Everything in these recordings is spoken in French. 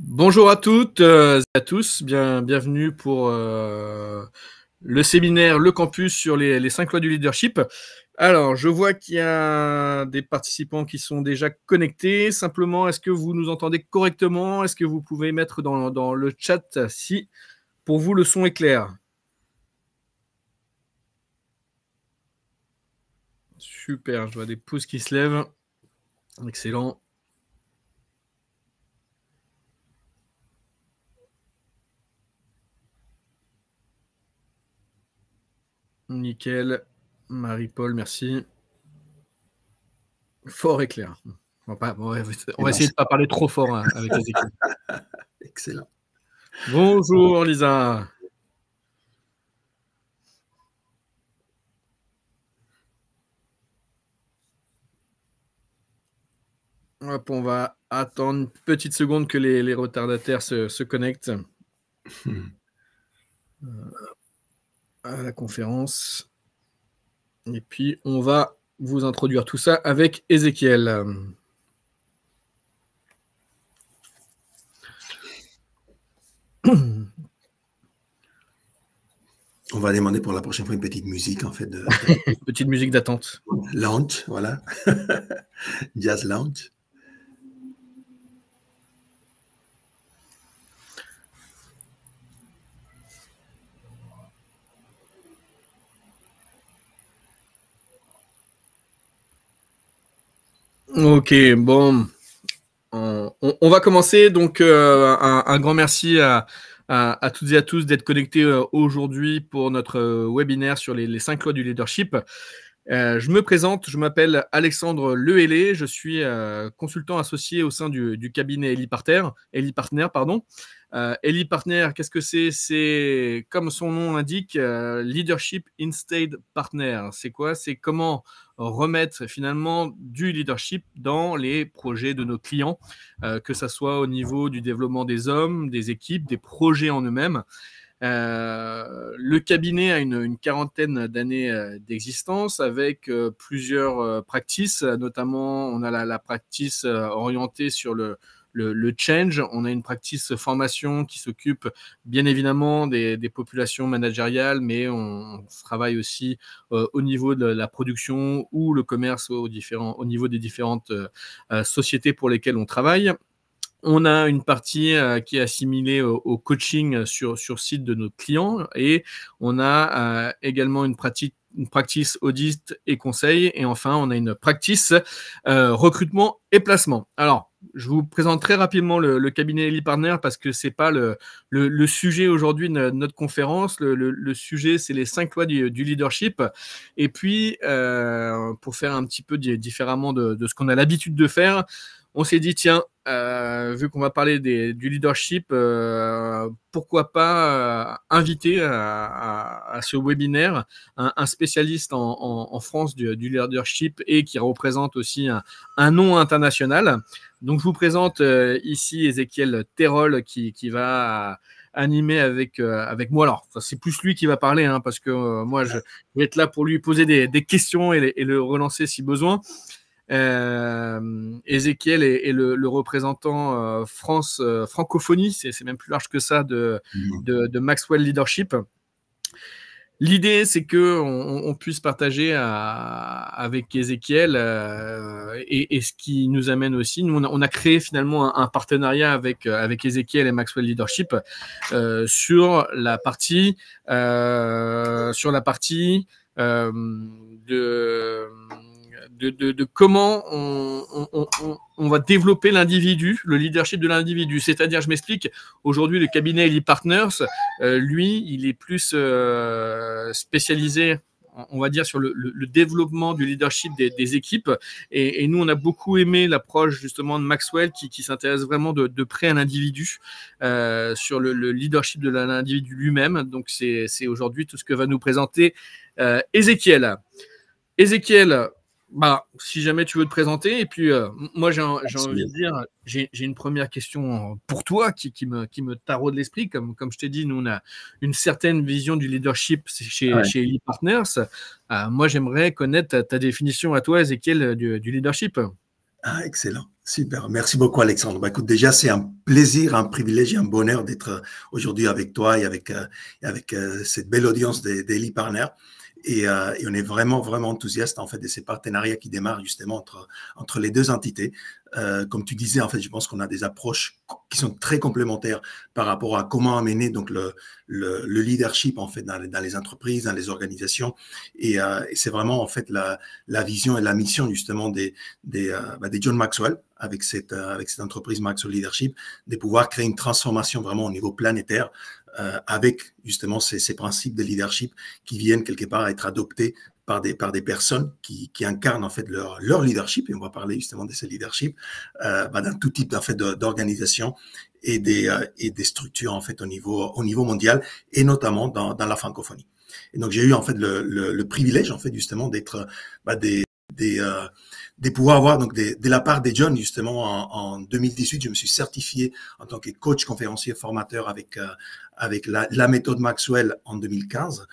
Bonjour à toutes et à tous, bienvenue pour le séminaire Le Campus sur les 5 lois du leadership. Alors, je vois qu'il y a des participants qui sont déjà connectés. Simplement, est-ce que vous nous entendez correctement? Est-ce que vous pouvez mettre dans le chat si pour vous le son est clair? Super, je vois des pouces qui se lèvent. Excellent. Nickel. Marie-Paul, merci. Fort et clair. On va essayer de ne pas parler trop fort avec les équipes. Excellent. Bonjour Lisa. Hop, on va attendre une petite seconde que les retardataires se connectent à la conférence. Et puis, on va vous introduire tout ça avec Ézéchiel. On va demander pour la prochaine fois une petite musique, en fait. Petite musique d'attente. Lounge, voilà. Jazz lounge. Ok, bon. On va commencer. Donc, un grand merci à toutes et à tous d'être connectés aujourd'hui pour notre webinaire sur les 5 lois du leadership. Je me présente, je m'appelle Alexandre Lehellé, je suis consultant associé au sein du cabinet Ellie Partner. Ellie Partner, qu'est-ce que c'est? C'est, comme son nom l'indique, Leadership Instead Partner. C'est quoi? C'est comment remettre finalement du leadership dans les projets de nos clients, que ça soit au niveau du développement des hommes, des équipes, des projets en eux-mêmes. Le cabinet a une quarantaine d'années d'existence avec plusieurs practices, notamment on a la practice orientée sur le change, on a une practice formation qui s'occupe bien évidemment des populations managériales, mais on travaille aussi au niveau de la production ou le commerce au niveau des différentes sociétés pour lesquelles on travaille. On a une partie qui est assimilée au coaching sur site de nos clients et on a également une practice audit et conseil. Et enfin, on a une practice recrutement et placement. Alors, je vous présente très rapidement le cabinet Ellie Partner parce que c'est pas le sujet aujourd'hui de notre conférence. Le sujet, c'est les 5 lois du leadership. Et puis, pour faire un petit peu différemment de ce qu'on a l'habitude de faire, on s'est dit, tiens, vu qu'on va parler du leadership, pourquoi pas inviter à ce webinaire un spécialiste en France du leadership et qui représente aussi un nom international. Donc, je vous présente ici Ézéchiel Terrol qui va animer avec moi. Alors, c'est plus lui qui va parler parce que moi, je vais être là pour lui poser des questions et le relancer si besoin. Ézéchiel est le représentant francophonie, c'est même plus large que ça, de Maxwell Leadership. L'idée, c'est qu'on puisse partager avec Ézéchiel et ce qui nous amène aussi. Nous, on a créé finalement un partenariat avec Ézéchiel et Maxwell Leadership sur la partie de comment on va développer l'individu, le leadership de l'individu. C'est-à-dire, je m'explique, aujourd'hui, le cabinet Ellie Partners, lui, il est plus spécialisé, on va dire, sur le développement du leadership des équipes. Et nous, on a beaucoup aimé l'approche justement de Maxwell qui s'intéresse vraiment de près à l'individu, sur le leadership de l'individu lui-même. Donc, c'est aujourd'hui tout ce que va nous présenter Ézéchiel. Ézéchiel, si jamais tu veux te présenter, et puis moi j'ai envie de dire, j'ai une première question pour toi qui me taraude l'esprit. Comme je t'ai dit, nous on a une certaine vision du leadership chez Ellie Partners. Moi j'aimerais connaître ta définition à toi, Ézéchiel, du leadership. Ah, excellent. Super, merci beaucoup Alexandre. Bah, écoute, déjà c'est un plaisir, un privilège et un bonheur d'être aujourd'hui avec toi et avec cette belle audience des Elite Partners. Et on est vraiment, vraiment enthousiaste en fait de ces partenariats qui démarrent justement entre les deux entités. Comme tu disais, en fait, je pense qu'on a des approches qui sont très complémentaires par rapport à comment amener donc le leadership en fait dans les entreprises, dans les organisations. Et c'est vraiment en fait la vision et la mission justement des John Maxwell avec cette entreprise Maxwell Leadership, de pouvoir créer une transformation vraiment au niveau planétaire avec justement ces principes de leadership qui viennent quelque part être adoptés par des personnes qui incarnent en fait leur leadership, et on va parler justement de ce leadership dans tout type en fait d'organisation et des structures en fait au niveau mondial, et notamment dans la francophonie. Et donc j'ai eu en fait le privilège en fait justement d'être de pouvoir avoir donc de la part des John justement en 2018, je me suis certifié en tant que coach conférencier formateur avec la méthode Maxwell en 2015,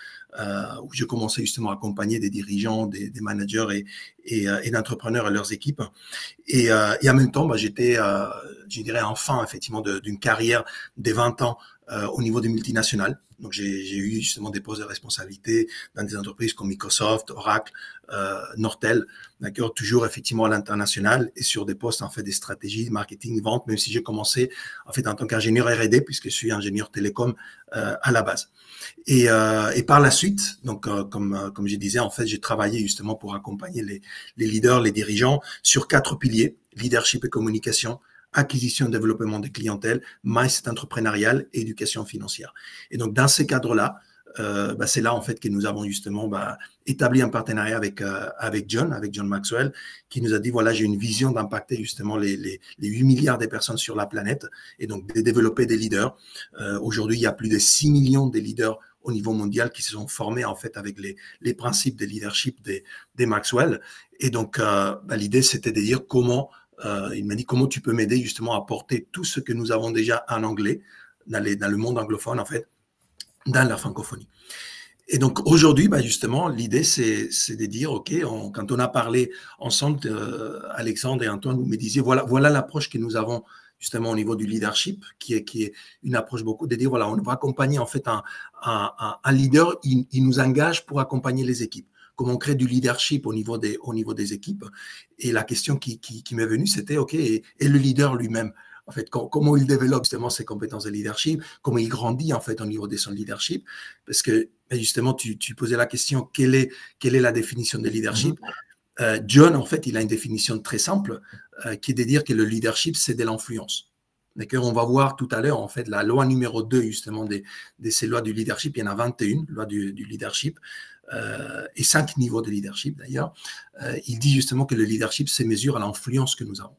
où je commençais justement à accompagner des dirigeants, des managers et d'entrepreneurs et leurs équipes. Et en même temps, j'étais, je dirais, enfin effectivement d'une carrière de 20 ans au niveau des multinationales. Donc j'ai eu justement des postes de responsabilité dans des entreprises comme Microsoft, Oracle, Nortel, d'accord, toujours effectivement à l'international et sur des postes en fait des stratégies, marketing, vente, même si j'ai commencé en fait en tant qu'ingénieur R&D puisque je suis ingénieur télécom à la base. Et par la suite, donc comme je disais, en fait, j'ai travaillé justement pour accompagner les leaders, les dirigeants sur 4 piliers: leadership et communication, acquisition et développement des clientèles, mindset entrepreneurial et éducation financière. Et donc dans ces cadres-là, c'est là en fait que nous avons justement établi un partenariat avec John Maxwell, qui nous a dit voilà, j'ai une vision d'impacter justement les 8 milliards de personnes sur la planète et donc de développer des leaders. Aujourd'hui, il y a plus de 6 millions de leaders au niveau mondial qui se sont formés en fait avec les principes de leadership des Maxwell. Et donc l'idée c'était de dire comment il m'a dit comment tu peux m'aider justement à porter tout ce que nous avons déjà en anglais dans le monde anglophone en fait dans la francophonie. Et donc aujourd'hui, justement, l'idée c'est de dire ok, quand on a parlé ensemble, Alexandre et Antoine, vous me disiez voilà l'approche que nous avons justement au niveau du leadership, qui est une approche beaucoup de dire voilà, on va accompagner en fait un leader, il nous engage pour accompagner les équipes. Comment on crée du leadership au niveau des équipes. Et la question qui m'est venue, c'était ok, et le leader lui-même, en fait, comment il développe justement ses compétences de leadership, comment il grandit en fait au niveau de son leadership, parce que justement tu posais la question quelle est la définition de leadership. John en fait il a une définition très simple qui est de dire que le leadership c'est de l'influence. D'accord, on va voir tout à l'heure en fait la loi numéro 2 justement de ces lois du leadership. Il y en a 21 lois du leadership et 5 niveaux de leadership d'ailleurs. Il dit justement que le leadership se mesure à l'influence que nous avons.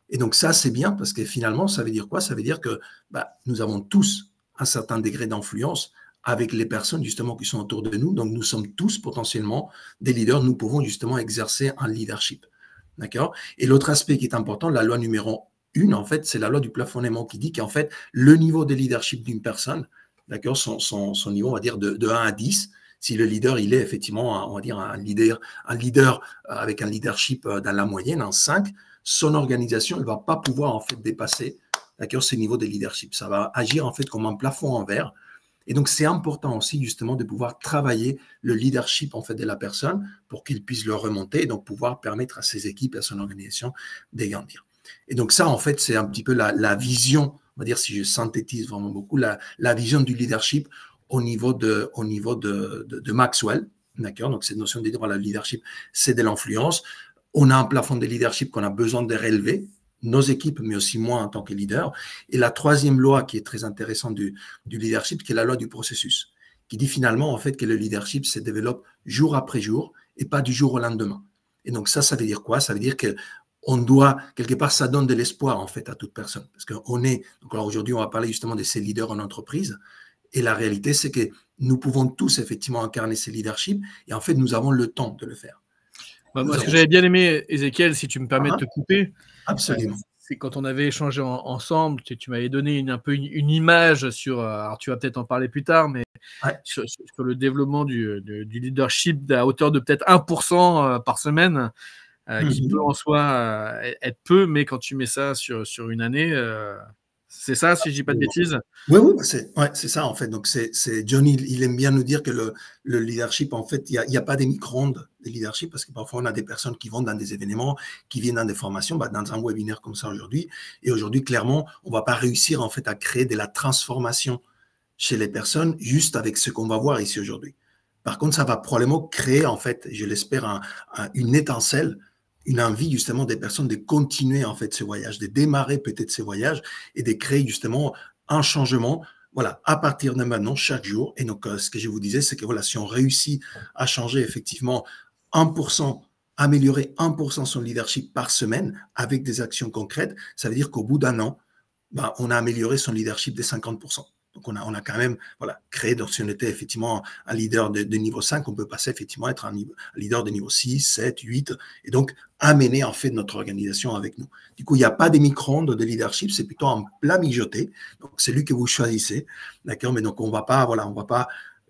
Et donc ça, c'est bien parce que finalement, ça veut dire quoi? Ça veut dire que nous avons tous un certain degré d'influence avec les personnes justement qui sont autour de nous. Donc nous sommes tous potentiellement des leaders. Nous pouvons justement exercer un leadership. D'accord? Et l'autre aspect qui est important, la loi numéro 1, en fait, c'est la loi du plafonnement qui dit qu'en fait, le niveau de leadership d'une personne, d'accord, son niveau, on va dire de 1 à 10, si le leader, il est effectivement, on va dire, un leader avec un leadership dans la moyenne, en 5, son organisation, elle ne va pas pouvoir en fait dépasser, d'accord, ce niveau de leadership. Ça va agir en fait comme un plafond en verre. Et donc, c'est important aussi justement de pouvoir travailler le leadership en fait de la personne pour qu'il puisse le remonter et donc pouvoir permettre à ses équipes et à son organisation de grandir. Et donc ça, en fait, c'est un petit peu la vision, on va dire, si je synthétise vraiment beaucoup, la vision du leadership au niveau de Maxwell, d'accord. Donc cette notion de dire voilà, le leadership, c'est de l'influence. On a un plafond de leadership qu'on a besoin de relever, nos équipes, mais aussi moi en tant que leader. Et la troisième loi qui est très intéressante du leadership, qui est la loi du processus, qui dit finalement en fait que le leadership se développe jour après jour et pas du jour au lendemain. Et donc ça veut dire quoi? Ça veut dire que on doit, quelque part, ça donne de l'espoir en fait à toute personne. Parce qu'on est, donc alors aujourd'hui on va parler justement de ces leaders en entreprise. Et la réalité, c'est que nous pouvons tous effectivement incarner ces leaderships et en fait, nous avons le temps de le faire. Moi, ce que j'avais bien aimé, Ézéchiel, si tu me permets de te couper, absolument. C'est quand on avait échangé ensemble, tu m'avais donné un peu une image sur, alors tu vas peut-être en parler plus tard, mais sur le développement du leadership à hauteur de peut-être 1% par semaine. qui peut en soi être peu, mais quand tu mets ça sur une année, c'est ça, si je dis pas de bêtises? Oui, oui, c'est ça en fait. Donc, Johnny, il aime bien nous dire que le leadership, en fait, il y a pas des micro-ondes de leadership parce que parfois on a des personnes qui vont dans des événements, qui viennent dans des formations, dans un webinaire comme ça aujourd'hui. Et aujourd'hui, clairement, on va pas réussir en fait à créer de la transformation chez les personnes juste avec ce qu'on va voir ici aujourd'hui. Par contre, ça va probablement créer en fait, je l'espère, une étincelle, une envie justement des personnes de continuer en fait ce voyage, de démarrer peut-être ce voyage et de créer justement un changement, voilà, à partir de maintenant, chaque jour. Et donc, ce que je vous disais, c'est que voilà, si on réussit à changer effectivement 1%, améliorer 1% son leadership par semaine avec des actions concrètes, ça veut dire qu'au bout d'un an, on a amélioré son leadership de 50%. Donc, on a quand même créé, donc si on était effectivement un leader de niveau 5, on peut passer effectivement à être un leader de niveau 6, 7, 8, et donc amener en fait notre organisation avec nous. Du coup, il n'y a pas des micro-ondes de leadership, c'est plutôt un plat mijoté. Donc, c'est lui que vous choisissez, d'accord? Mais donc, on va pas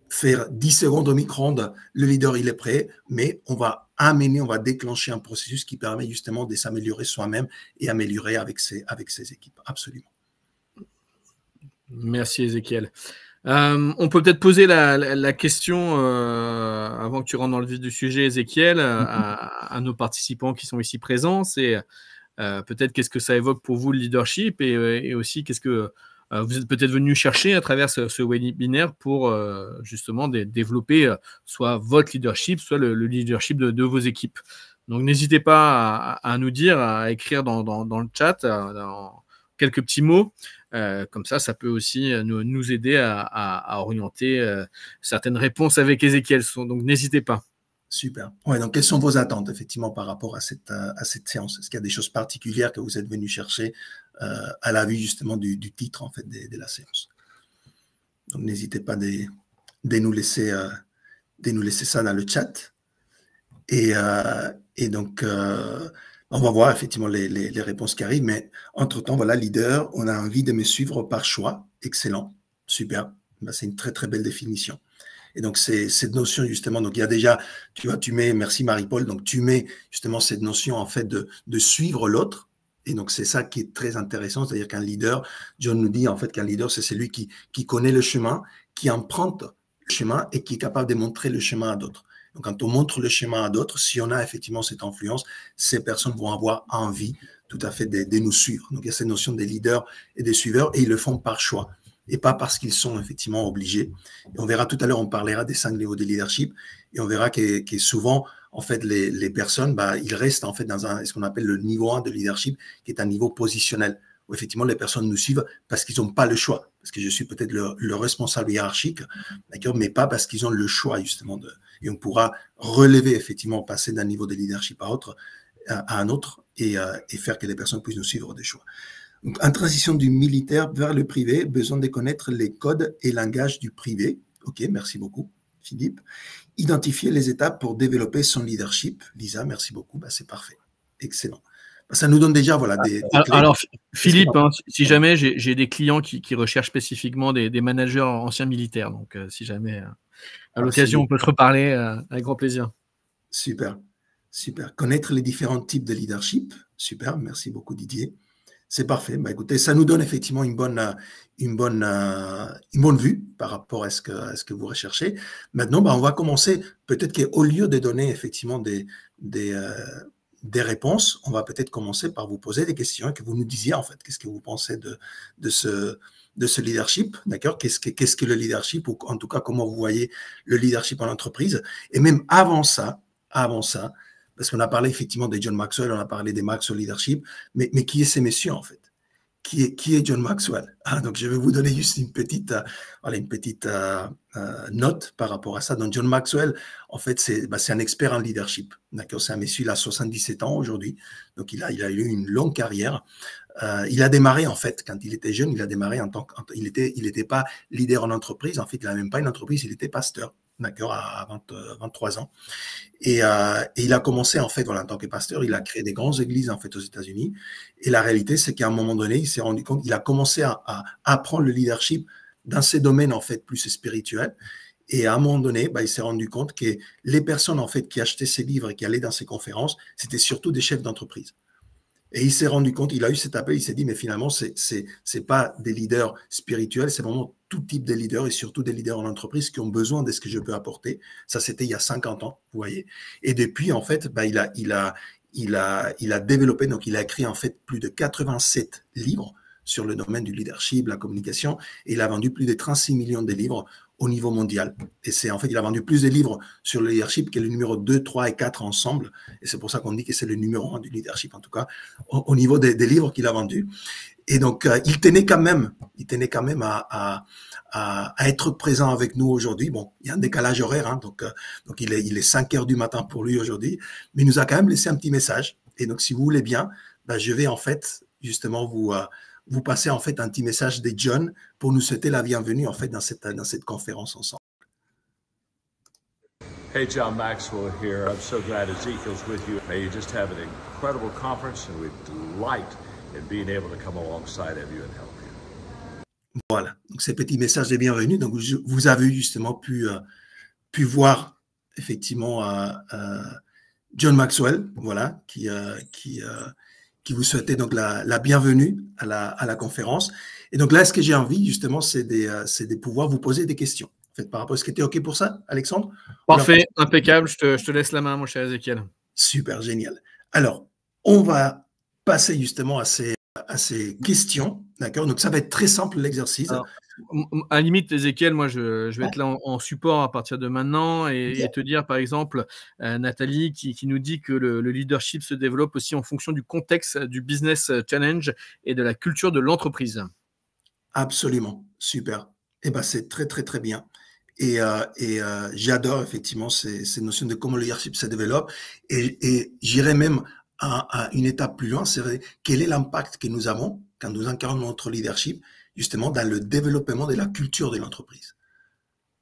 faire 10 secondes au micro-ondes, le leader, il est prêt, mais on va déclencher un processus qui permet justement de s'améliorer soi-même et améliorer avec ses équipes. Absolument. Merci Ézéchiel. On peut peut-être poser la question, avant que tu rentres dans le vif du sujet, Ézéchiel, à nos participants qui sont ici présents. C'est peut-être qu'est-ce que ça évoque pour vous le leadership et aussi qu'est-ce que vous êtes peut-être venu chercher à travers ce webinaire pour justement développer soit votre leadership, soit le leadership de vos équipes. Donc n'hésitez pas à nous dire, à écrire dans le chat, dans quelques petits mots. Comme ça peut aussi nous aider à orienter certaines réponses avec Ézéchiel. Donc, n'hésitez pas. Super. Ouais, donc, quelles sont vos attentes, effectivement, par rapport à cette séance? Est-ce qu'il y a des choses particulières que vous êtes venu chercher à la vue, justement, du titre, en fait, de la séance? Donc, n'hésitez pas de nous laisser ça dans le chat. Et donc, on va voir effectivement les réponses qui arrivent, mais entre-temps, voilà, leader, on a envie de me suivre par choix. Excellent, super. C'est une très, très belle définition. Et donc, c'est cette notion, justement, donc il y a déjà, tu vois, merci Marie-Paul, donc tu mets justement cette notion, en fait, de suivre l'autre. Et donc, c'est ça qui est très intéressant, c'est-à-dire qu'un leader, John nous dit, en fait, qu'un leader, c'est celui qui connaît le chemin, qui emprunte le chemin et qui est capable de montrer le chemin à d'autres. Donc, quand on montre le chemin à d'autres, si on a effectivement cette influence, ces personnes vont avoir envie tout à fait de nous suivre. Donc, il y a cette notion des leaders et des suiveurs et ils le font par choix et pas parce qu'ils sont effectivement obligés. Et on verra tout à l'heure, on parlera des 5 niveaux de leadership et on verra que souvent, en fait, les personnes, ils restent en fait dans ce qu'on appelle le niveau 1 de leadership, qui est un niveau positionnel, où effectivement les personnes nous suivent parce qu'ils n'ont pas le choix, parce que je suis peut-être le responsable hiérarchique, d'accord, mais pas parce qu'ils ont le choix justement et on pourra relever effectivement, passer d'un niveau de leadership à un autre et faire que les personnes puissent nous suivre des choix. Donc, en transition du militaire vers le privé, besoin de connaître les codes et langages du privé. Ok, merci beaucoup, Philippe. Identifier les étapes pour développer son leadership. Lisa, merci beaucoup. C'est parfait. Excellent. Ça nous donne déjà des clés. Alors, Philippe, si jamais j'ai des clients qui recherchent spécifiquement des managers anciens militaires, donc si jamais à l'occasion on peut se reparler avec grand plaisir. Super, super. Connaître les différents types de leadership. Super, merci beaucoup Didier. C'est parfait. Écoutez, ça nous donne effectivement une bonne vue par rapport à ce que vous recherchez. Maintenant, on va commencer. Peut-être qu'au lieu de donner effectivement des réponses, on va peut-être commencer par vous poser des questions et que vous nous disiez en fait qu'est-ce que vous pensez de ce leadership, d'accord? Qu'est-ce que le leadership, ou en tout cas comment vous voyez le leadership en entreprise. Et même avant ça, parce qu'on a parlé effectivement de John Maxwell, on a parlé des Maxwell Leadership, mais qui est ces messieurs en fait? Qui est John Maxwell? Donc, je vais vous donner juste une petite note par rapport à ça. Donc, John Maxwell, en fait, c'est un expert en leadership. D'accord? C'est un monsieur, il a 77 ans aujourd'hui. Donc, il a eu une longue carrière. Il a démarré, en fait, quand il était jeune, il a démarré il était pas leader en entreprise. En fait, il n'avait même pas une entreprise, il était pasteur. D'accord, à 23 ans. Et il a commencé, en fait, en tant que pasteur, il a créé des grandes églises, en fait, aux États-Unis. Et la réalité, c'est qu'à un moment donné, il s'est rendu compte, il a commencé à apprendre le leadership dans ces domaines, en fait, plus spirituels. Et à un moment donné, il s'est rendu compte que les personnes en fait qui achetaient ses livres et qui allaient dans ses conférences, c'était surtout des chefs d'entreprise. Et il s'est rendu compte, il a eu cet appel, il s'est dit, mais finalement, c'est pas des leaders spirituels, c'est vraiment tout type de leaders et surtout des leaders en entreprise qui ont besoin de ce que je peux apporter. Ça, c'était il y a 50 ans, vous voyez. Et depuis, en fait, il a développé, donc il a écrit en fait plus de 87 livres sur le domaine du leadership, la communication, et il a vendu plus de 36 millions de livres au niveau mondial. Et c'est en fait, il a vendu plus de livres sur le leadership que le numéro 2, 3 et 4 ensemble. Et c'est pour ça qu'on dit que c'est le numéro 1 du leadership, en tout cas, au niveau des livres qu'il a vendus. Et donc, il tenait quand même à être présent avec nous aujourd'hui. Bon, il y a un décalage horaire, hein, donc il est 5 heures du matin pour lui aujourd'hui, mais il nous a quand même laissé un petit message. Et donc, si vous voulez bien, je vais en fait justement vous passer en fait un petit message de John pour nous souhaiter la bienvenue en fait dans cette conférence ensemble. Hey, John Maxwell here. I'm so glad Ezekiel's with you. May you just have an incredible conference and we delight in being able to come alongside of you and help you. Voilà, donc ces petits messages de bienvenue. Donc vous avez justement pu voir effectivement John Maxwell, voilà, qui vous souhaitait donc la bienvenue à la conférence. Et donc là, ce que j'ai envie justement, c'est de pouvoir vous poser des questions. En fait, par rapport à ce qui était OK pour ça, Alexandre? Parfait, impeccable. Je te laisse la main, mon cher Ezekiel. Super, génial. Alors, on va passer justement à ces questions, d'accord? Donc, ça va être très simple l'exercice. À la limite, Ezekiel, moi, je vais être là en support à partir de maintenant et te dire, par exemple, Nathalie qui nous dit que le leadership se développe aussi en fonction du contexte du business challenge et de la culture de l'entreprise. Absolument, super. Eh ben, c'est très, très, très bien. Et j'adore effectivement ces notions de comment le leadership se développe. Et j'irai même à une étape plus loin, c'est quel est l'impact que nous avons quand nous incarnons notre leadership, justement dans le développement de la culture de l'entreprise.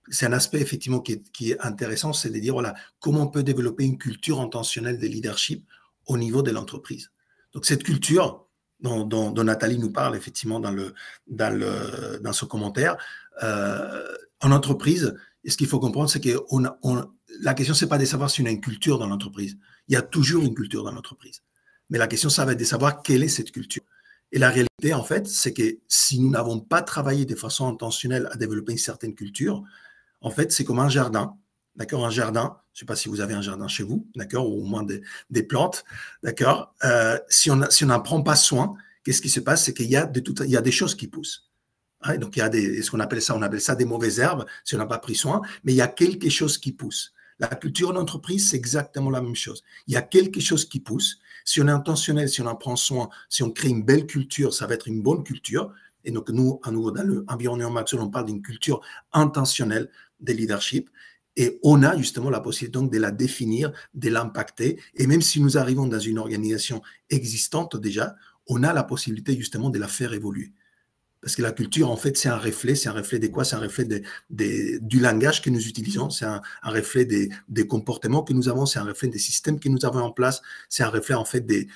C'est un aspect effectivement qui est intéressant, c'est de dire voilà, comment on peut développer une culture intentionnelle de leadership au niveau de l'entreprise. Donc cette culture dont Nathalie nous parle effectivement dans ce commentaire, en entreprise, et ce qu'il faut comprendre, c'est que la question, c'est pas de savoir si on a une culture dans l'entreprise. Il y a toujours une culture dans l'entreprise. Mais la question, ça va être de savoir quelle est cette culture. Et la réalité, en fait, c'est que si nous n'avons pas travaillé de façon intentionnelle à développer une certaine culture, en fait, c'est comme un jardin. D'accord, un jardin, je ne sais pas si vous avez un jardin chez vous, d'accord, ou au moins des plantes, d'accord. Si on n'en prend pas soin, qu'est-ce qui se passe? C'est qu'il y a des choses qui poussent. Ouais, donc, il y a on appelle ça des mauvaises herbes, si on n'a pas pris soin, mais il y a quelque chose qui pousse. La culture d'entreprise, c'est exactement la même chose. Il y a quelque chose qui pousse. Si on est intentionnel, si on en prend soin, si on crée une belle culture, ça va être une bonne culture. Et donc, nous, à nouveau, dans l'environnement Maxwell, on parle d'une culture intentionnelle de leadership. Et on a justement la possibilité donc de la définir, de l'impacter. Et même si nous arrivons dans une organisation existante déjà, on a la possibilité justement de la faire évoluer. Parce que la culture, en fait, c'est un reflet de quoi? C'est un reflet du langage que nous utilisons, c'est un reflet des comportements que nous avons, c'est un reflet des systèmes que nous avons en place, c'est un reflet, en fait, des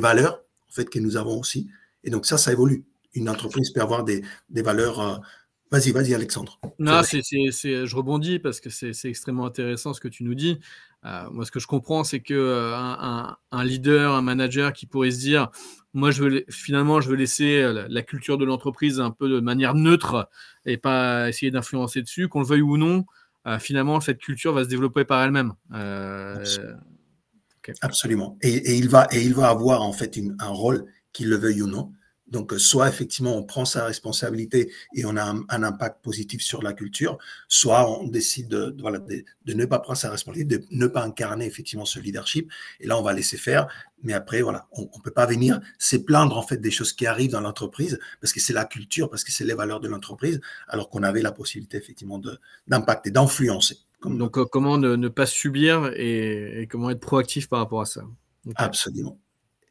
valeurs, en fait, que nous avons aussi. Et donc, ça évolue. Une entreprise peut avoir des valeurs. Vas-y, Alexandre. Non, je rebondis parce que c'est extrêmement intéressant ce que tu nous dis. Moi, ce que je comprends, c'est que un leader, un manager qui pourrait se dire, moi, je veux laisser la culture de l'entreprise un peu de manière neutre et pas essayer d'influencer dessus, qu'on le veuille ou non. Finalement, cette culture va se développer par elle-même. Okay. Absolument. Et il va avoir en fait un rôle, qu'il le veuille ou non. Donc, soit effectivement, on prend sa responsabilité et on a un impact positif sur la culture, soit on décide de ne pas prendre sa responsabilité, de ne pas incarner effectivement ce leadership. Et là, on va laisser faire. Mais après, voilà, on ne peut pas venir se plaindre en fait des choses qui arrivent dans l'entreprise parce que c'est la culture, parce que c'est les valeurs de l'entreprise, alors qu'on avait la possibilité effectivement d'impacter, d'influencer. Donc, comment ne pas subir et comment être proactif par rapport à ça. Okay. Absolument.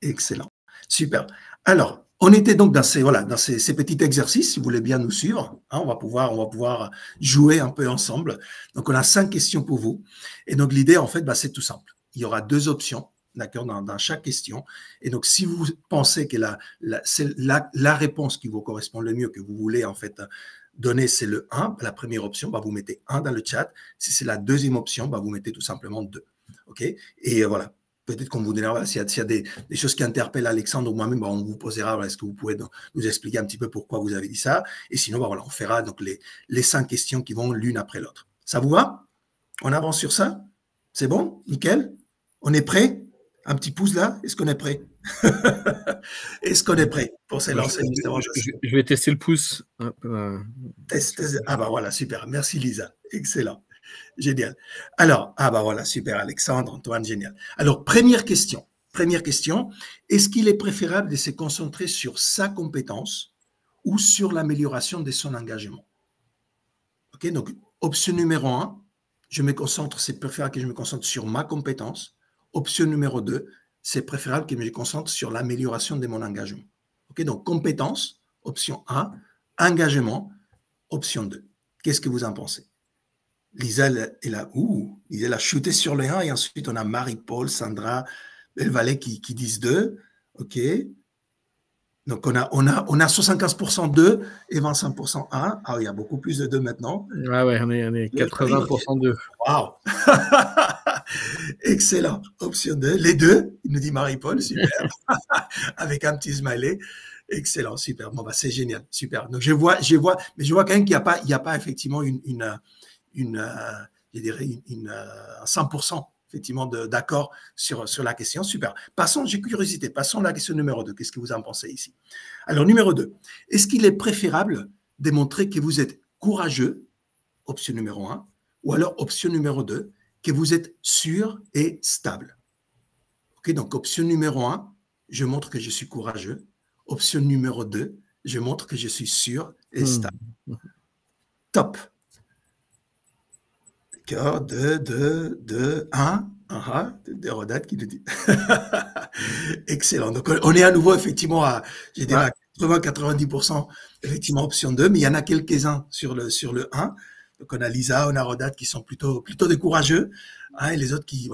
Excellent. Super. Alors, on était donc dans ces petits exercices, si vous voulez bien nous suivre. Hein, on va pouvoir jouer un peu ensemble. Donc, on a 5 questions pour vous. Et donc, l'idée, en fait, c'est tout simple. Il y aura 2 options, d'accord, dans chaque question. Et donc, si vous pensez que c'est la réponse qui vous correspond le mieux, que vous voulez, en fait, donner, c'est le 1, la première option, vous mettez 1 dans le chat. Si c'est la deuxième option, vous mettez tout simplement 2. OK? Et voilà. Peut-être qu'on vous donnera, s'il y a des choses qui interpellent Alexandre ou moi-même, on vous posera, est-ce que vous pouvez nous expliquer un petit peu pourquoi vous avez dit ça? Et sinon, voilà, on fera donc les 5 questions qui vont l'une après l'autre. Ça vous va? On avance sur ça? C'est bon? Nickel? On est prêt? Un petit pouce là? Est-ce qu'on est prêt? Est-ce qu'on est prêt pour se lancer justement? Je vais tester le pouce. Ah bah voilà, super. Merci Lisa. Excellent. Génial. Alors, ah bah voilà, super Alexandre, Antoine, génial. Alors, première question. Est-ce qu'il est préférable de se concentrer sur sa compétence ou sur l'amélioration de son engagement? Ok, donc option numéro 1, c'est préférable que je me concentre sur ma compétence. Option numéro 2, c'est préférable que je me concentre sur l'amélioration de mon engagement. Ok, donc compétence, option 1, engagement, option 2. Qu'est-ce que vous en pensez? Lisa, elle a shooté sur le 1 et ensuite on a Marie-Paul, Sandra, Belvalet qui disent 2. OK. Donc on a 75% 2 et 25% 1. Ah, il y a beaucoup plus de 2 maintenant. Ah ouais, on est 80% 2. Waouh! Excellent. Option 2. Les deux, il nous dit Marie-Paul, super. Avec un petit smiley. Excellent, super. Bon, bah, c'est génial, super. Donc je vois quand même qu'il n'y a pas effectivement je dirais un 100% effectivement d'accord sur la question. Super. J'ai curiosité. Passons à la question numéro 2. Qu'est-ce que vous en pensez ici? Alors, numéro 2. Est-ce qu'il est préférable de montrer que vous êtes courageux, option numéro 1, ou alors option numéro 2, que vous êtes sûr et stable? OK, donc option numéro 1, je montre que je suis courageux. Option numéro 2, je montre que je suis sûr et stable. Top. D'accord, 2, 1. De Rodat qui nous dit. Excellent. Donc, on est à nouveau, effectivement, à 80-90%, effectivement, option 2, mais il y en a quelques-uns sur le 1. Donc, on a Lisa, on a Rodat qui sont plutôt des courageux, et les autres qui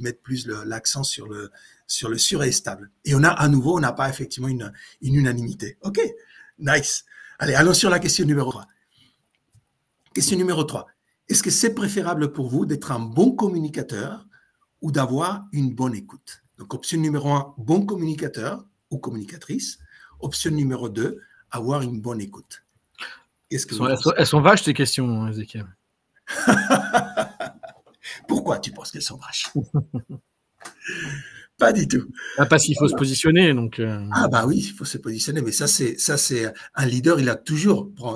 mettent plus l'accent sur le sûr et stable. Et on n'a pas effectivement une unanimité. OK, nice. Allez, allons sur la question numéro 3. Question numéro 3. Est-ce que c'est préférable pour vous d'être un bon communicateur ou d'avoir une bonne écoute? Donc, option numéro 1, bon communicateur ou communicatrice. Option numéro 2, avoir une bonne écoute. Elles sont vaches, tes questions, Ezekiel. Pourquoi tu penses qu'elles sont vaches? Pas du tout. Parce qu'il faut se positionner. Donc, Ah bah oui, il faut se positionner. Mais ça, c'est un leader,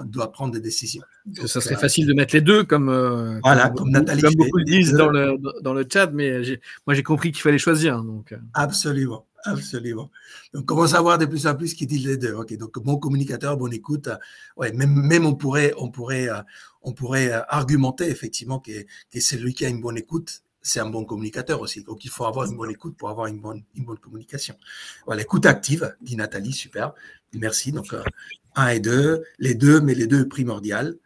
doit prendre des décisions. Donc, ça serait facile de mettre les deux, comme Nathalie. Comme beaucoup le disent dans le chat, mais moi j'ai compris qu'il fallait choisir. Donc. Absolument. Donc, on commence à voir de plus en plus qui disent les deux. Ok, donc bon communicateur, bonne écoute. Ouais, même on pourrait argumenter effectivement que celui qui a une bonne écoute, c'est un bon communicateur aussi. Donc, il faut avoir une bonne écoute pour avoir une bonne communication. Voilà, écoute active, dit Nathalie, super. Merci. Donc, 1 et 2, les deux primordial.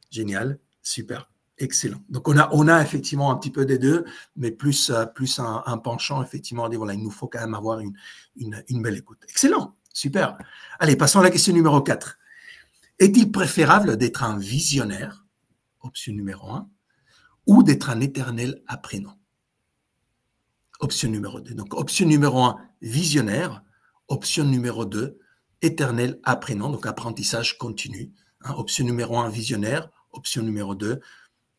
Génial, super, excellent. Donc, on a effectivement un petit peu des deux, mais plus un penchant, effectivement, voilà, il nous faut quand même avoir une belle écoute. Excellent, super. Allez, passons à la question numéro 4. Est-il préférable d'être un visionnaire, option numéro 1, ou d'être un éternel apprenant? Option numéro 2. Donc, option numéro 1, visionnaire. Option numéro 2, éternel apprenant, donc apprentissage continu. Option numéro 1, visionnaire. Option numéro 2,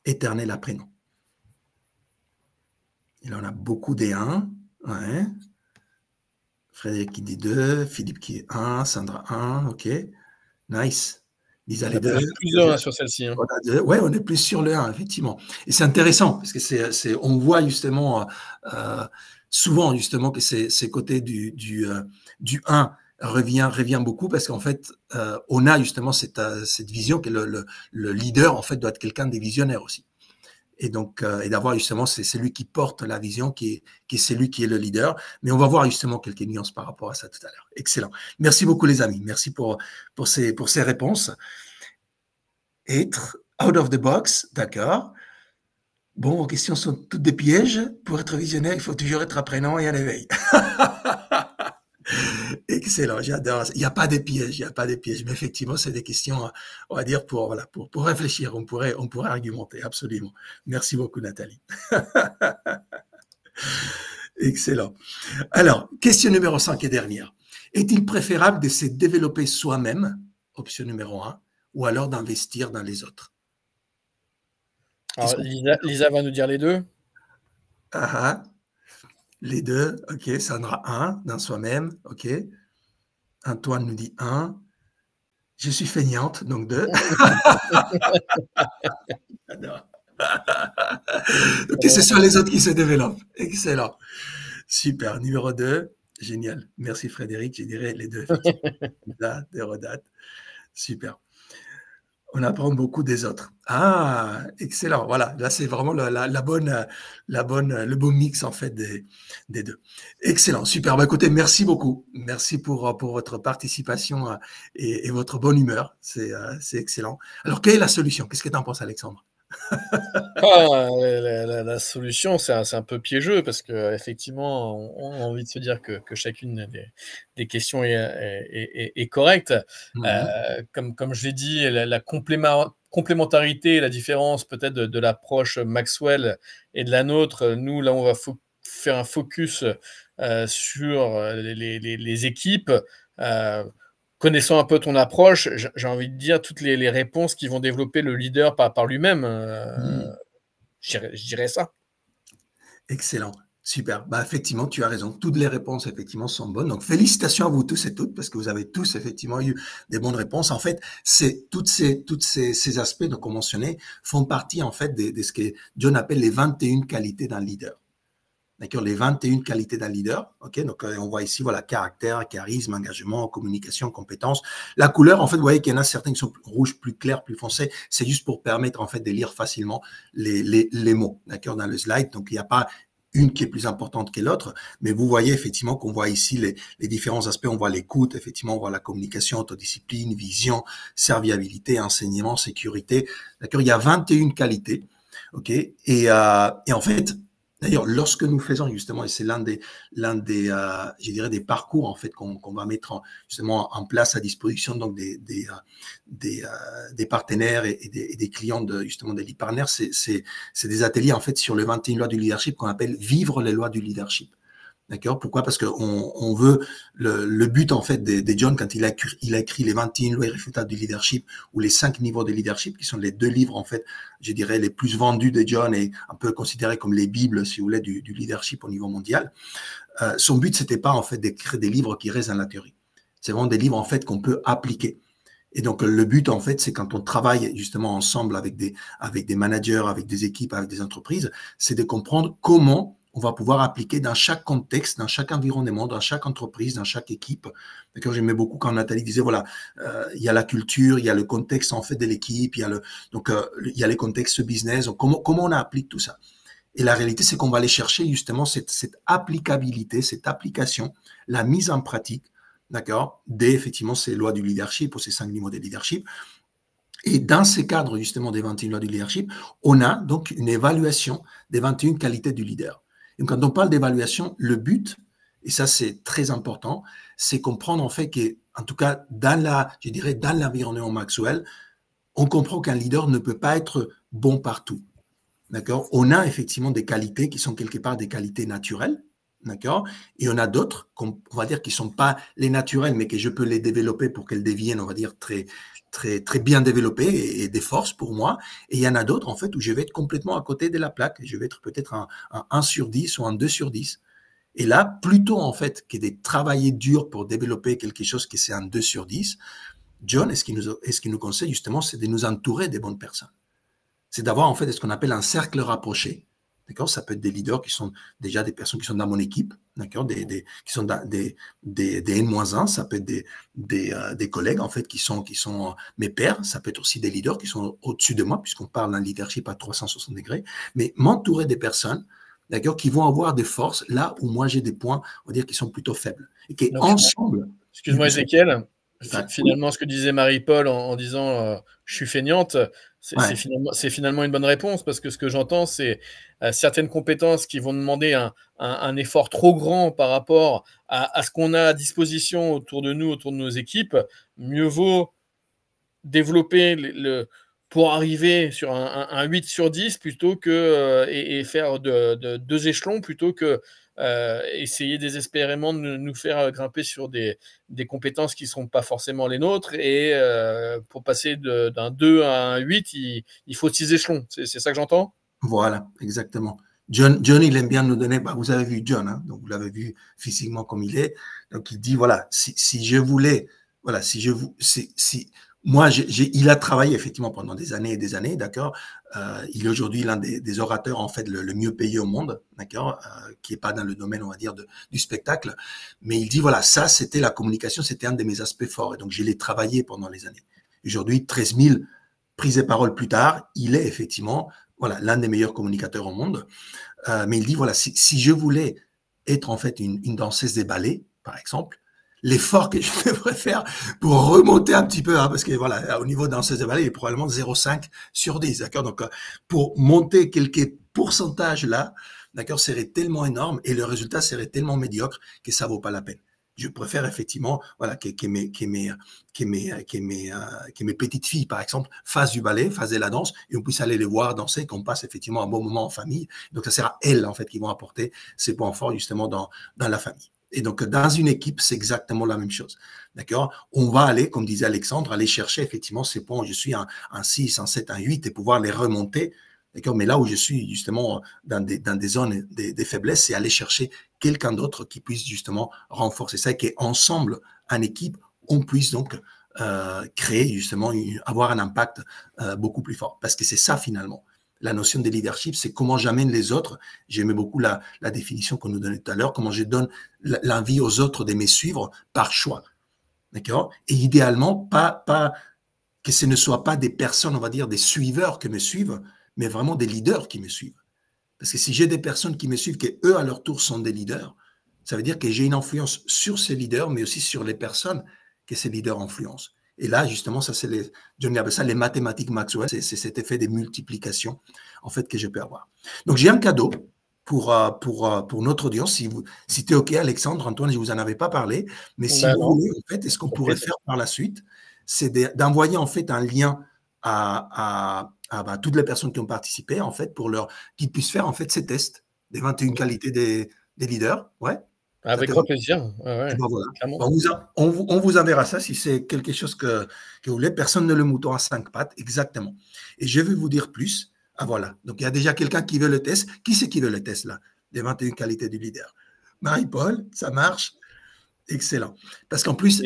éternel apprenant. Et là, on a beaucoup des 1. Ouais. Frédéric qui dit 2, Philippe qui est 1, Sandra 1, ok. Nice. Lisa les 2. Plusieurs sur celle-ci. Hein. Ouais, on est plus sur le 1, effectivement. Et c'est intéressant, parce que on voit justement souvent justement que ces côtés du 1 revient beaucoup, parce qu'en fait, on a justement cette vision que le leader, en fait, doit être quelqu'un des visionnaires aussi. Et donc, et d'avoir justement, c'est celui qui porte la vision, qui est celui qui est le leader. Mais on va voir justement quelques nuances par rapport à ça tout à l'heure. Excellent. Merci beaucoup, les amis. Merci pour ces réponses. Être out of the box, d'accord. Bon, vos questions sont toutes des pièges. Pour être visionnaire, il faut toujours être apprenant et à l'éveil. Excellent, j'adore. Il n'y a pas de pièges, il n'y a pas de pièges. Mais effectivement, c'est des questions, on va dire, voilà, pour réfléchir. On pourrait argumenter, absolument. Merci beaucoup, Nathalie. Excellent. Alors, question numéro 5 et dernière. Est-il préférable de se développer soi-même, option numéro 1, ou alors d'investir dans les autres? Alors, Lisa va nous dire les deux. Les deux, ok. Sandra, 1, dans soi-même, ok. Antoine nous dit 1. Je suis feignante, donc 2. Ok, ce sont les autres qui se développent. Excellent. Super. Numéro 2. Génial. Merci Frédéric. Je dirais les deux. Là, Dérodate. Super. On apprend beaucoup des autres. Ah, excellent. Voilà. Là, c'est vraiment le bon mix, en fait, des deux. Excellent. Super. Bah, écoutez, merci beaucoup. Merci pour votre participation et votre bonne humeur. C'est excellent. Alors, quelle est la solution? Qu'est-ce que tu en penses, Alexandre? La solution, c'est un peu piégeux parce qu'effectivement, on a envie de se dire que chacune des questions est correcte. Comme je l'ai dit, la complémentarité, la différence peut-être de l'approche Maxwell et de la nôtre, nous, là, on va faire un focus sur les équipes. Connaissant un peu ton approche, j'ai envie de dire toutes les réponses qui vont développer le leader par lui-même. Je dirais ça. Excellent. Super. Bah, effectivement, tu as raison. Toutes les réponses, effectivement, sont bonnes. Donc, félicitations à vous tous et toutes, parce que vous avez tous, effectivement, eu des bonnes réponses. En fait, toutes ces aspects qu'on mentionnait font partie, en fait, de ce que John appelle les 21 qualités d'un leader. D'accord, les 21 qualités d'un leader. Ok, donc on voit ici, voilà, caractère, charisme, engagement, communication, compétence. La couleur, en fait, vous voyez qu'il y en a certains qui sont rouges, plus clairs, plus foncés. C'est juste pour permettre, en fait, de lire facilement les mots, d'accord, dans le slide. Donc, il n'y a pas une qui est plus importante que l'autre, mais vous voyez effectivement qu'on voit ici les différents aspects. On voit l'écoute, effectivement, on voit la communication, autodiscipline, vision, serviabilité, enseignement, sécurité. D'accord, il y a 21 qualités. Ok, et en fait, d'ailleurs, lorsque nous faisons justement, et c'est l'un des je dirais, des parcours en fait qu'on va mettre justement en place à disposition donc des partenaires et des clients de justement des lead partners, c'est des ateliers en fait sur les 21 lois du leadership qu'on appelle vivre les lois du leadership. D'accord? Pourquoi? Parce qu'on veut, le but, en fait, de John, quand il a écrit les 21 lois irréfutables du leadership, ou les 5 niveaux de leadership, qui sont les 2 livres, en fait, je dirais, les plus vendus de John et un peu considérés comme les bibles, si vous voulez, du leadership au niveau mondial. Son but, c'était pas, en fait, d'écrire des livres qui restent dans la théorie. C'est vraiment des livres, en fait, qu'on peut appliquer. Et donc, le but, en fait, c'est quand on travaille justement ensemble avec des managers, avec des équipes, avec des entreprises, c'est de comprendre comment on va pouvoir appliquer dans chaque contexte, dans chaque environnement, dans chaque entreprise, dans chaque équipe. D'accord, j'aimais beaucoup quand Nathalie disait, voilà, il y a la culture, il y a le contexte, en fait, de l'équipe, il y a les contextes business. Donc, comment on applique tout ça? Et la réalité, c'est qu'on va aller chercher justement cette applicabilité, cette application, la mise en pratique, d'accord, effectivement ces lois du leadership ou ces 5 niveaux de leadership. Et dans ces cadres justement des 21 lois du leadership, on a donc une évaluation des 21 qualités du leader. Et quand on parle d'évaluation, le but, et ça c'est très important, c'est comprendre en fait que, en tout cas dans l'environnement Maxwell, on comprend qu'un leader ne peut pas être bon partout. D'accord? On a effectivement des qualités qui sont quelque part des qualités naturelles. D'accord? Et on a d'autres, on va dire, qui ne sont pas les naturels, mais que je peux les développer pour qu'elles deviennent, on va dire, très, très, très bien développées et des forces pour moi. Et il y en a d'autres, en fait, où je vais être complètement à côté de la plaque. Je vais être peut-être un 1 sur 10 ou un 2 sur 10. Et là, plutôt, en fait, que de travailler dur pour développer quelque chose qui c'est un 2 sur 10, John, ce qu'il nous conseille, justement, c'est de nous entourer des bonnes personnes. C'est d'avoir, en fait, ce qu'on appelle un cercle rapproché. D'accord, ça peut être des leaders qui sont déjà des personnes qui sont dans mon équipe, d'accord, qui sont des N-1, ça peut être des collègues en fait qui sont mes pairs, ça peut être aussi des leaders qui sont au-dessus de moi puisqu'on parle d'un leadership à 360 degrés, mais m'entourer des personnes, d'accord, qui vont avoir des forces là où moi j'ai des points, on va dire, qui sont plutôt faibles et qui ensemble. Excuse-moi Ézéchiel. Finalement, ce que disait Marie-Paul en disant je suis feignante, C'est finalement une bonne réponse, parce que ce que j'entends, c'est certaines compétences qui vont demander un effort trop grand par rapport à ce qu'on a à disposition autour de nous, autour de nos équipes. Mieux vaut développer pour arriver sur un 8 sur 10 plutôt que, et faire de 2 échelons, plutôt que essayer désespérément de nous faire grimper sur des compétences qui ne sont pas forcément les nôtres. Et pour passer d'un 2 à un 8, il faut 6 échelons. C'est ça que j'entends? Voilà, exactement. John, il aime bien nous donner, vous avez vu John, hein, donc vous l'avez vu physiquement comme il est. Donc il dit, voilà, si je voulais, voilà, moi, il a travaillé effectivement pendant des années et des années, d'accord. Il est aujourd'hui l'un des orateurs en fait le mieux payé au monde, d'accord, qui est pas dans le domaine, on va dire, du spectacle. Mais il dit, voilà, ça, c'était la communication, c'était un de mes aspects forts. Et donc, je l'ai travaillé pendant les années. Aujourd'hui, 13 000 prises de parole plus tard, il est effectivement, voilà, l'un des meilleurs communicateurs au monde. Mais il dit, voilà, si je voulais être en fait une danseuse des ballets, par exemple, l'effort que je devrais faire pour remonter un petit peu, hein, parce que voilà, au niveau danseuse des ballets, il est probablement 0,5 sur 10, d'accord. Donc, pour monter quelques pourcentages là, d'accord, serait tellement énorme et le résultat serait tellement médiocre que ça vaut pas la peine. Je préfère effectivement, voilà, que mes petites filles, par exemple, fassent du ballet, fassent de la danse, et on puisse aller les voir danser, qu'on passe effectivement un bon moment en famille. Donc, ça sera elles, en fait, qui vont apporter ces points forts, justement, dans la famille. Et donc, dans une équipe, c'est exactement la même chose. D'accord? On va aller, comme disait Alexandre, aller chercher effectivement ces points où je suis un 6, un 7, un 8 et pouvoir les remonter. D'accord? Mais là où je suis justement dans des zones des faiblesses, c'est aller chercher quelqu'un d'autre qui puisse justement renforcer ça et qu'ensemble, en équipe, on puisse donc créer justement, avoir un impact beaucoup plus fort. Parce que c'est ça finalement. La notion de leadership, c'est comment j'amène les autres. J'aimais beaucoup la définition qu'on nous donnait tout à l'heure, comment je donne l'envie aux autres de me suivre par choix. D'accord? Et idéalement, pas que ce ne soit pas des personnes, on va dire, des suiveurs qui me suivent, mais vraiment des leaders qui me suivent. Parce que si j'ai des personnes qui me suivent, qui eux, à leur tour, sont des leaders, ça veut dire que j'ai une influence sur ces leaders, mais aussi sur les personnes que ces leaders influencent. Et là, justement, ça, c'est John appelle ça les mathématiques Maxwell, c'est cet effet de multiplication, en fait, que je peux avoir. Donc, j'ai un cadeau pour notre audience. Si tu es OK, Alexandre, Antoine, je ne vous en avais pas parlé, mais si vous voulez, en fait, ce qu'on pourrait faire par la suite, c'est d'envoyer, en fait, un lien à toutes les personnes qui ont participé, en fait, pour qu'ils puissent faire, en fait, ces tests des 21 qualités des leaders. Ouais. Avec grand plaisir. Ouais, ben voilà. On vous enverra ça si c'est quelque chose que vous voulez. Personne ne le mouton à 5 pattes, exactement. Et je vais vous dire plus. Ah voilà. Donc, il y a déjà quelqu'un qui veut le test. Qui c'est qui veut le test là, des 21 qualités du leader? Marie-Paul, ça marche. Excellent. Parce qu'en plus,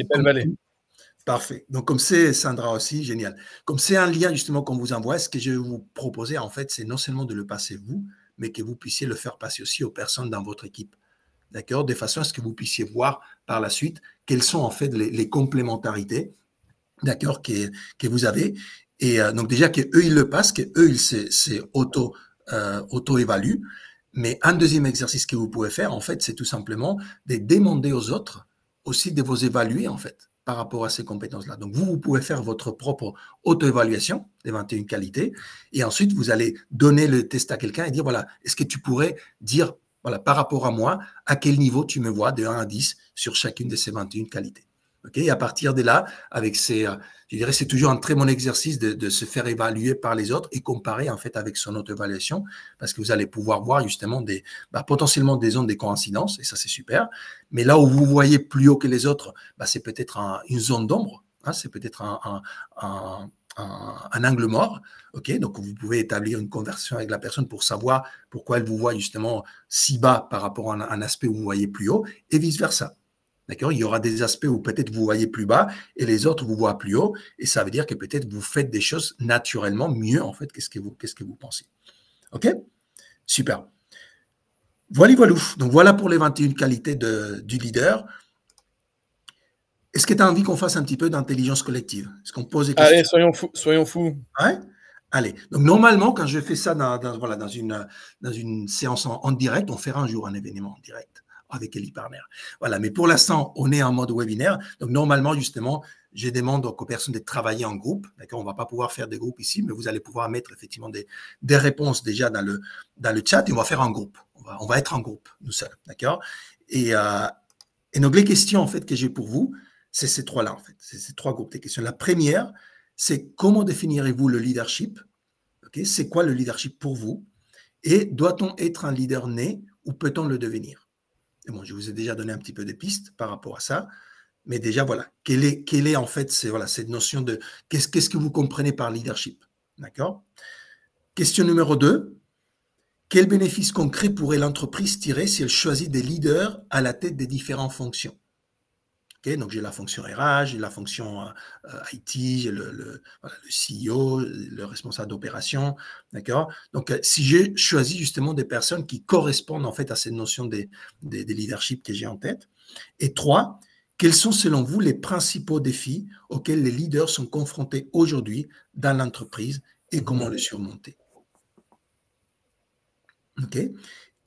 parfait. Donc, comme c'est Sandra aussi, génial. Comme c'est un lien justement qu'on vous envoie, ce que je vais vous proposer, en fait, c'est non seulement de le passer vous, mais que vous puissiez le faire passer aussi aux personnes dans votre équipe. D'accord? De façon à ce que vous puissiez voir par la suite quelles sont en fait les complémentarités, d'accord, que vous avez. Et donc déjà qu'eux, ils le passent, qu'eux, ils auto-évaluent. Mais un deuxième exercice que vous pouvez faire, en fait, c'est tout simplement de demander aux autres aussi de vous évaluer, en fait, par rapport à ces compétences-là. Donc, vous pouvez faire votre propre auto-évaluation des 21 qualités. Et ensuite, vous allez donner le test à quelqu'un et dire, voilà, est-ce que tu pourrais dire, voilà, par rapport à moi, à quel niveau tu me vois de 1 à 10 sur chacune de ces 21 qualités. Okay? Et à partir de là, avec je dirais, c'est toujours un très bon exercice de se faire évaluer par les autres et comparer en fait avec son auto-évaluation, parce que vous allez pouvoir voir justement potentiellement des zones de coïncidence, et ça c'est super. Mais là où vous voyez plus haut que les autres, c'est peut-être une zone d'ombre, hein, c'est peut-être un angle mort, ok. Donc vous pouvez établir une conversation avec la personne pour savoir pourquoi elle vous voit justement si bas par rapport à un aspect où vous voyez plus haut, et vice versa. D'accord? Il y aura des aspects où peut-être vous voyez plus bas et les autres vous voient plus haut, et ça veut dire que peut-être vous faites des choses naturellement mieux en fait qu'est-ce que vous pensez. Ok? Super. Voilà. Donc voilà pour les 21 qualités du leader. Est-ce que tu as envie qu'on fasse un petit peu d'intelligence collective? Est-ce qu'on pose des questions? Allez, soyons fous. Ouais? Allez. Donc, normalement, quand je fais ça dans une séance en direct, on fera un jour un événement en direct avec Ellie Partner. Voilà. Mais pour l'instant, on est en mode webinaire. Donc, normalement, justement, je demande donc aux personnes de travailler en groupe. D'accord, on ne va pas pouvoir faire des groupes ici, mais vous allez pouvoir mettre effectivement des réponses déjà dans le chat et on va faire un groupe. On va être en groupe, nous seuls. D'accord. Et donc, les questions en fait que j'ai pour vous, c'est ces trois-là en fait. C'est ces trois groupes de questions. La première, c'est comment définirez-vous le leadership? Okay, c'est quoi le leadership pour vous? Et doit-on être un leader né ou peut-on le devenir? Et bon, je vous ai déjà donné un petit peu de pistes par rapport à ça. Mais déjà, voilà, quelle est en fait cette notion de qu'est-ce que vous comprenez par leadership? D'accord? Question numéro 2. Quels bénéfices concrets pourrait l'entreprise tirer si elle choisit des leaders à la tête des différentes fonctions? Okay, donc, j'ai la fonction RH, j'ai la fonction IT, j'ai le CEO, le responsable d'opération. D'accord? Donc, si j'ai choisi justement des personnes qui correspondent en fait à cette notion des leadership que j'ai en tête. Et 3, quels sont selon vous les principaux défis auxquels les leaders sont confrontés aujourd'hui dans l'entreprise et comment les surmonter? OK.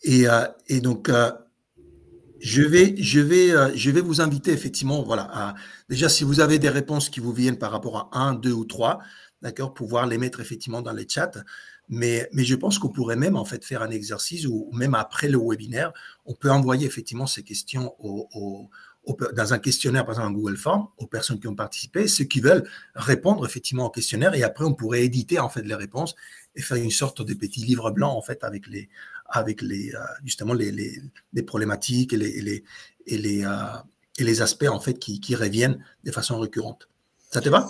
Et donc, je vais vous inviter effectivement, voilà, déjà si vous avez des réponses qui vous viennent par rapport à 1, 2 ou 3, d'accord, pouvoir les mettre effectivement dans les chats. Mais je pense qu'on pourrait même en fait faire un exercice ou même après le webinaire, on peut envoyer effectivement ces questions dans un questionnaire, par exemple en Google Form, aux personnes qui ont participé, ceux qui veulent répondre effectivement au questionnaire et après on pourrait éditer en fait les réponses et faire une sorte de petit livre blanc en fait avec justement les problématiques et les aspects en fait qui reviennent de façon récurrente. Ça te va?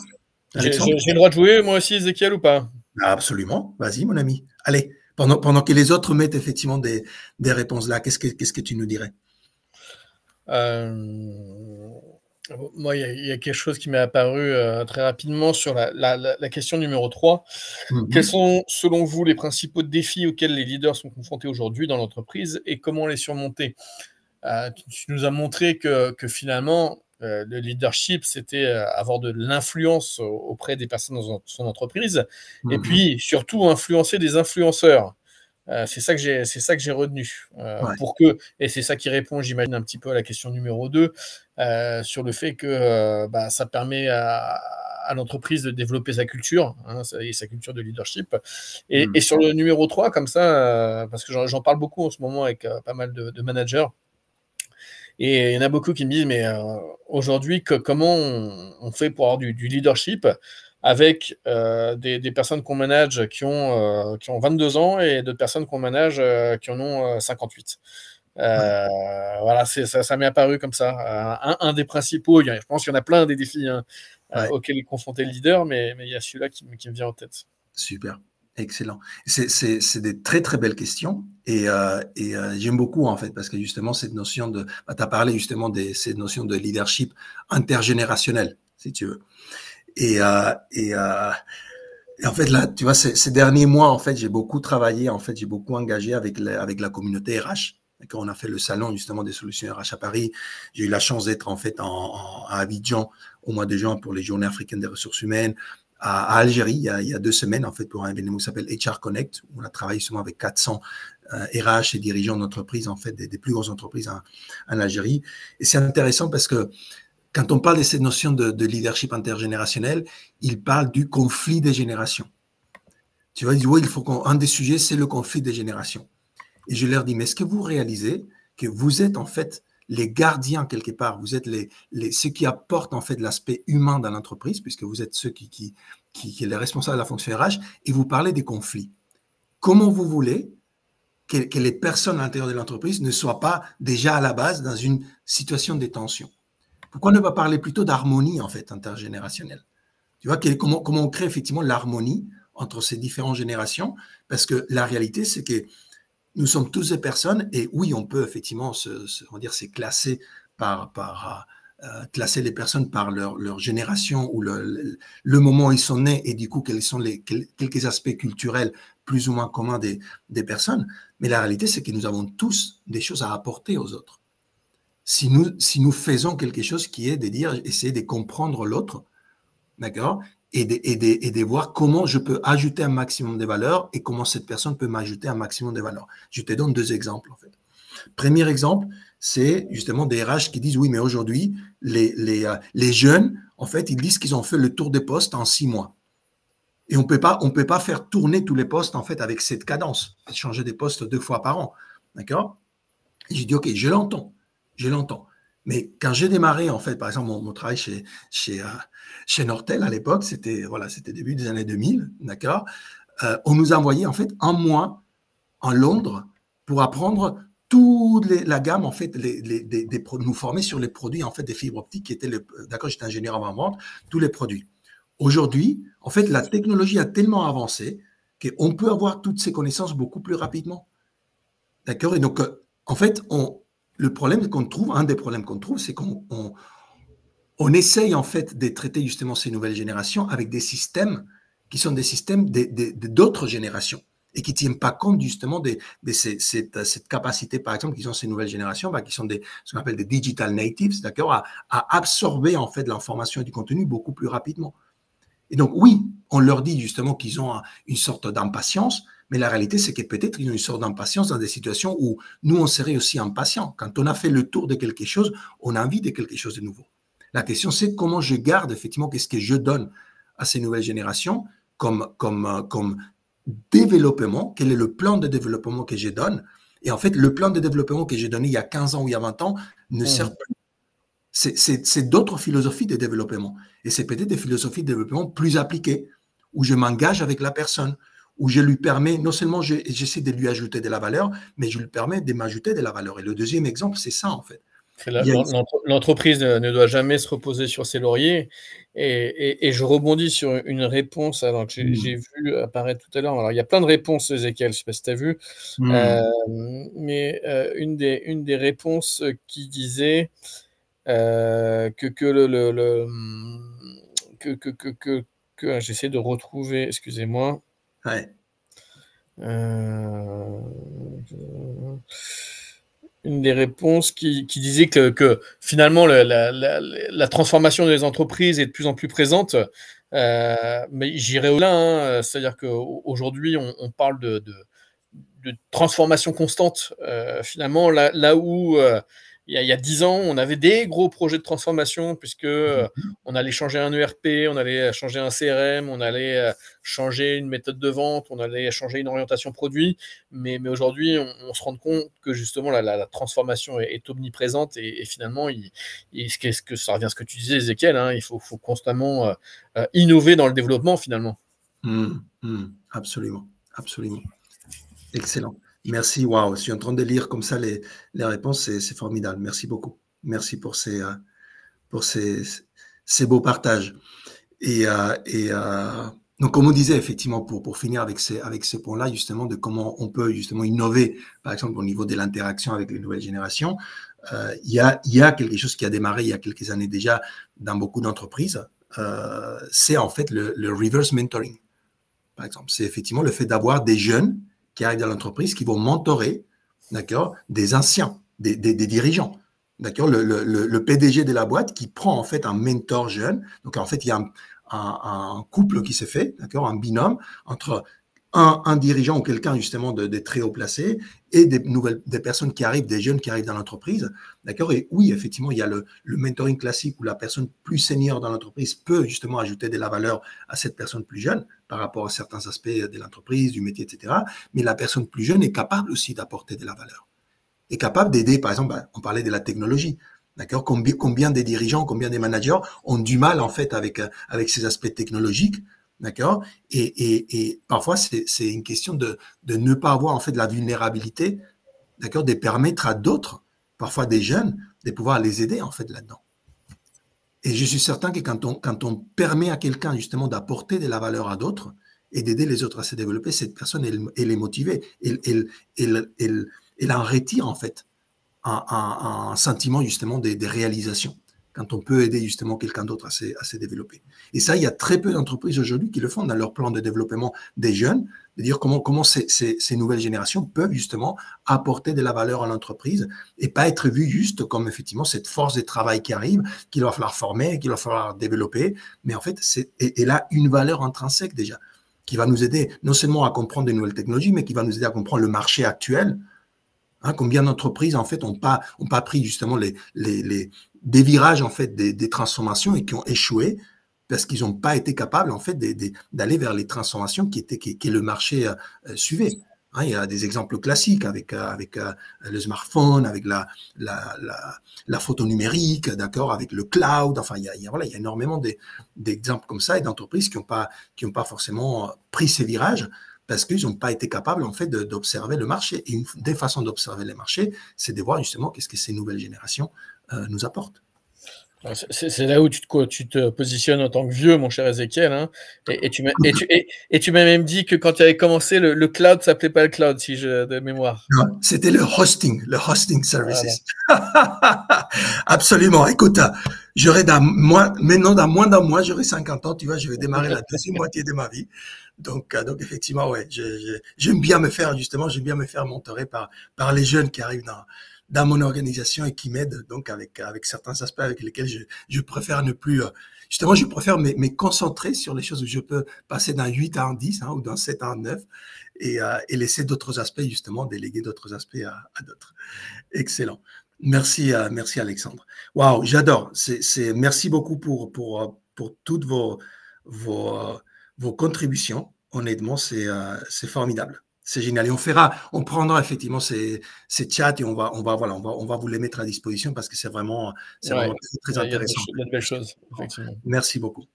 J'ai le droit de jouer moi aussi, Ezekiel, ou pas? Absolument. Vas-y, mon ami. Allez, pendant que les autres mettent effectivement des réponses là, qu'est-ce que tu nous dirais? Moi, il y a quelque chose qui m'est apparu très rapidement sur la question numéro 3. Quels sont, selon vous, les principaux défis auxquels les leaders sont confrontés aujourd'hui dans l'entreprise et comment les surmonter? Tu nous as montré que finalement, le leadership, c'était avoir de l'influence auprès des personnes dans son entreprise et puis surtout influencer des influenceurs. C'est ça que j'ai retenu. Ouais. Et c'est ça qui répond, j'imagine, un petit peu à la question numéro 2, sur le fait que ça permet à l'entreprise de développer sa culture, et sa culture de leadership. Et sur le numéro 3, comme ça, parce que j'en parle beaucoup en ce moment avec pas mal de managers, et il y en a beaucoup qui me disent, mais aujourd'hui, comment on fait pour avoir du leadership avec des personnes qu'on manage qui ont 22 ans et d'autres personnes qu'on manage qui en ont 58. Voilà, ça m'est apparu comme ça. Un des principaux, je pense qu'il y en a plein des défis auxquels est confronté le leader, mais il y a celui-là qui me vient en tête. Super. Excellent. C'est des très, très belles questions et j'aime beaucoup en fait parce que justement cette notion tu as parlé justement de cette notion de leadership intergénérationnel, si tu veux. Et en fait là, tu vois, ces derniers mois en fait, j'ai beaucoup travaillé, en fait, j'ai beaucoup engagé avec la communauté RH. On a fait le salon justement des solutions RH à Paris. J'ai eu la chance d'être en fait à Abidjan au mois de juin pour les Journées africaines des ressources humaines. À Algérie, il y a 2 semaines, en fait, pour un événement qui s'appelle HR Connect, où on a travaillé justement avec 400 RH et dirigeants d'entreprises, en fait, des plus grosses entreprises en Algérie. Et c'est intéressant parce que quand on parle de cette notion de leadership intergénérationnel, il parle du conflit des générations. Tu vois, il dit, oui, un des sujets, c'est le conflit des générations. Et je leur dis, mais est-ce que vous réalisez que vous êtes, en fait, les gardiens quelque part, vous êtes ceux qui apportent en fait l'aspect humain dans l'entreprise, puisque vous êtes ceux qui est les responsables de la fonction RH, et vous parlez des conflits. Comment vous voulez que les personnes à l'intérieur de l'entreprise ne soient pas déjà à la base dans une situation de tension? Pourquoi ne pas parler plutôt d'harmonie en fait intergénérationnelle? Tu vois, comment on crée effectivement l'harmonie entre ces différentes générations? Parce que la réalité, c'est que nous sommes tous des personnes et oui, on peut effectivement se classer classer les personnes par leur génération ou le moment où ils sont nés et du coup, quels sont quelques aspects culturels plus ou moins communs des personnes. Mais la réalité, c'est que nous avons tous des choses à apporter aux autres. Si nous faisons quelque chose qui est de dire, essayer de comprendre l'autre, d'accord, et de voir comment je peux ajouter un maximum de valeur et comment cette personne peut m'ajouter un maximum de valeur. Je te donne 2 exemples, en fait. Premier exemple, c'est justement des RH qui disent, oui, mais aujourd'hui, les jeunes en fait, ils disent qu'ils ont fait le tour des postes en 6 mois. Et on peut pas faire tourner tous les postes, en fait, avec cette cadence, changer des postes 2 fois par an. D'accord? Et j'ai dit, OK, je l'entends. Mais quand j'ai démarré, en fait, par exemple, mon travail chez Nortel à l'époque, c'était début des années 2000, d'accord? On nous a envoyé, en fait, un mois en Londres pour apprendre toute la gamme, en fait, nous former sur les produits, en fait, des fibres optiques qui étaient, d'accord, j'étais ingénieur avant-vente, tous les produits. Aujourd'hui, en fait, la technologie a tellement avancé qu'on peut avoir toutes ces connaissances beaucoup plus rapidement. D'accord? Et donc, en fait, le problème qu'on trouve, un des problèmes qu'on trouve, c'est qu'on essaye, en fait, de traiter justement ces nouvelles générations avec des systèmes qui sont des systèmes d'autres générations et qui ne tiennent pas compte justement de cette capacité, par exemple, qui sont ces nouvelles générations, qui sont ce qu'on appelle des digital natives, d'accord, à absorber, en fait, l'information et du contenu beaucoup plus rapidement. Et donc, oui, on leur dit justement qu'ils ont une sorte d'impatience, mais la réalité, c'est que peut-être ils ont une sorte d'impatience dans des situations où nous, on serait aussi impatients. Quand on a fait le tour de quelque chose, on a envie de quelque chose de nouveau. La question, c'est comment je garde effectivement, qu'est-ce que je donne à ces nouvelles générations comme développement, quel est le plan de développement que je donne. Et en fait, le plan de développement que j'ai donné il y a 15 ans ou il y a 20 ans ne sert plus. C'est d'autres philosophies de développement. Et c'est peut-être des philosophies de développement plus appliquées, où je m'engage avec la personne, où je lui permets, non seulement j'essaie de lui ajouter de la valeur, mais je lui permets de m'ajouter de la valeur. Et le deuxième exemple, c'est ça, en fait. L'entreprise ne doit jamais se reposer sur ses lauriers. Et je rebondis sur une réponse que j'ai vu apparaître tout à l'heure. Alors, il y a plein de réponses, Ezekiel, je ne sais pas si tu as vu. Mais une des réponses qui disait j'essaie de retrouver, excusez-moi. Ouais. Une des réponses qui disait que finalement la transformation des entreprises est de plus en plus présente, mais j'irai au-delà, c'est-à-dire qu'aujourd'hui on parle de transformation constante. Finalement, là où il y a 10 ans, on avait des gros projets de transformation puisque on allait changer un ERP, on allait changer un CRM, on allait changer une méthode de vente, on allait changer une orientation produit. Mais aujourd'hui, on se rend compte que justement la transformation est omniprésente et finalement, ça revient à ce que tu disais, Ezekiel, il faut constamment innover dans le développement finalement. Absolument. Excellent. Merci. Waouh, je suis en train de lire comme ça les réponses. C'est formidable. Merci beaucoup. Merci pour ces beaux partages. Et donc, comme on disait, effectivement, pour finir avec ces points-là, justement, de comment on peut justement innover, par exemple, au niveau de l'interaction avec les nouvelles générations, il y a quelque chose qui a démarré il y a quelques années déjà dans beaucoup d'entreprises. C'est en fait le reverse mentoring, par exemple. C'est effectivement le fait d'avoir des jeunes qui arrivent dans l'entreprise, qui vont mentorer, d'accord, des anciens, des dirigeants, d'accord, le PDG de la boîte qui prend en fait un mentor jeune. Donc en fait, il y a un couple qui s'est fait, d'accord, un binôme entre un dirigeant ou quelqu'un justement de très haut placé et des personnes qui arrivent, des jeunes qui arrivent dans l'entreprise, d'accord. Et oui, effectivement, il y a le mentoring classique où la personne plus senior dans l'entreprise peut justement ajouter de la valeur à cette personne plus jeune par rapport à certains aspects de l'entreprise, du métier, etc. Mais la personne plus jeune est capable aussi d'apporter de la valeur, est capable d'aider. Par exemple, on parlait de la technologie. D'accord, combien des dirigeants, combien des managers ont du mal en fait avec ces aspects technologiques, d'accord, et parfois c'est une question de ne pas avoir en fait de la vulnérabilité, d'accord, de permettre à d'autres, parfois des jeunes, de pouvoir les aider en fait là-dedans. Et je suis certain que quand on permet à quelqu'un justement d'apporter de la valeur à d'autres et d'aider les autres à se développer, cette personne elle est motivée, elle en retire en fait un sentiment justement des réalisations, quand on peut aider justement quelqu'un d'autre à se développer. Et ça, il y a très peu d'entreprises aujourd'hui qui le font dans leur plan de développement des jeunes, de dire comment ces nouvelles générations peuvent justement apporter de la valeur à l'entreprise et pas être vues juste comme effectivement cette force de travail qui arrive, qu'il va falloir former, qu'il va falloir développer, mais en fait, elle a une valeur intrinsèque déjà, qui va nous aider non seulement à comprendre de nouvelles technologies, mais qui va nous aider à comprendre le marché actuel, Hein, combien d'entreprises en fait ont pas pris justement des virages en fait des transformations et qui ont échoué parce qu'ils n'ont pas été capables en fait d'aller vers les transformations qui le marché suivait. Hein, il y a des exemples classiques avec le smartphone, avec la photo numérique, d'accord, avec le cloud. Enfin, il y a énormément d'exemples comme ça et d'entreprises qui n'ont pas forcément pris ces virages parce qu'ils n'ont pas été capables en fait d'observer le marché. Et une des façons d'observer les marchés, c'est de voir justement qu'est-ce que ces nouvelles générations nous apportent. C'est là où tu te positionnes en tant que vieux, mon cher Ézéchiel. Hein. Et tu m'as même dit que quand tu avais commencé, le cloud s'appelait pas le cloud, de mémoire. Non, c'était le hosting services. Voilà. Absolument. Écoute, maintenant, dans moins d'un mois, j'aurai 50 ans, tu vois, je vais démarrer la deuxième moitié de ma vie. Donc effectivement, ouais, j'aime bien me faire mentorer par les jeunes qui arrivent dans mon organisation et qui m'aident donc avec certains aspects avec lesquels je préfère ne plus justement je préfère me concentrer sur les choses où je peux passer d'un 8 à un 10 ou d'un 7 à un 9 et laisser d'autres aspects justement déléguer d'autres aspects à d'autres. Excellent. Merci Alexandre. Waouh, j'adore. Merci beaucoup pour toutes vos contributions. Honnêtement, c'est formidable. C'est génial. Et on prendra effectivement ces chats et on va vous les mettre à disposition parce que c'est vraiment très intéressant. Il y a de belles choses, effectivement. Merci beaucoup.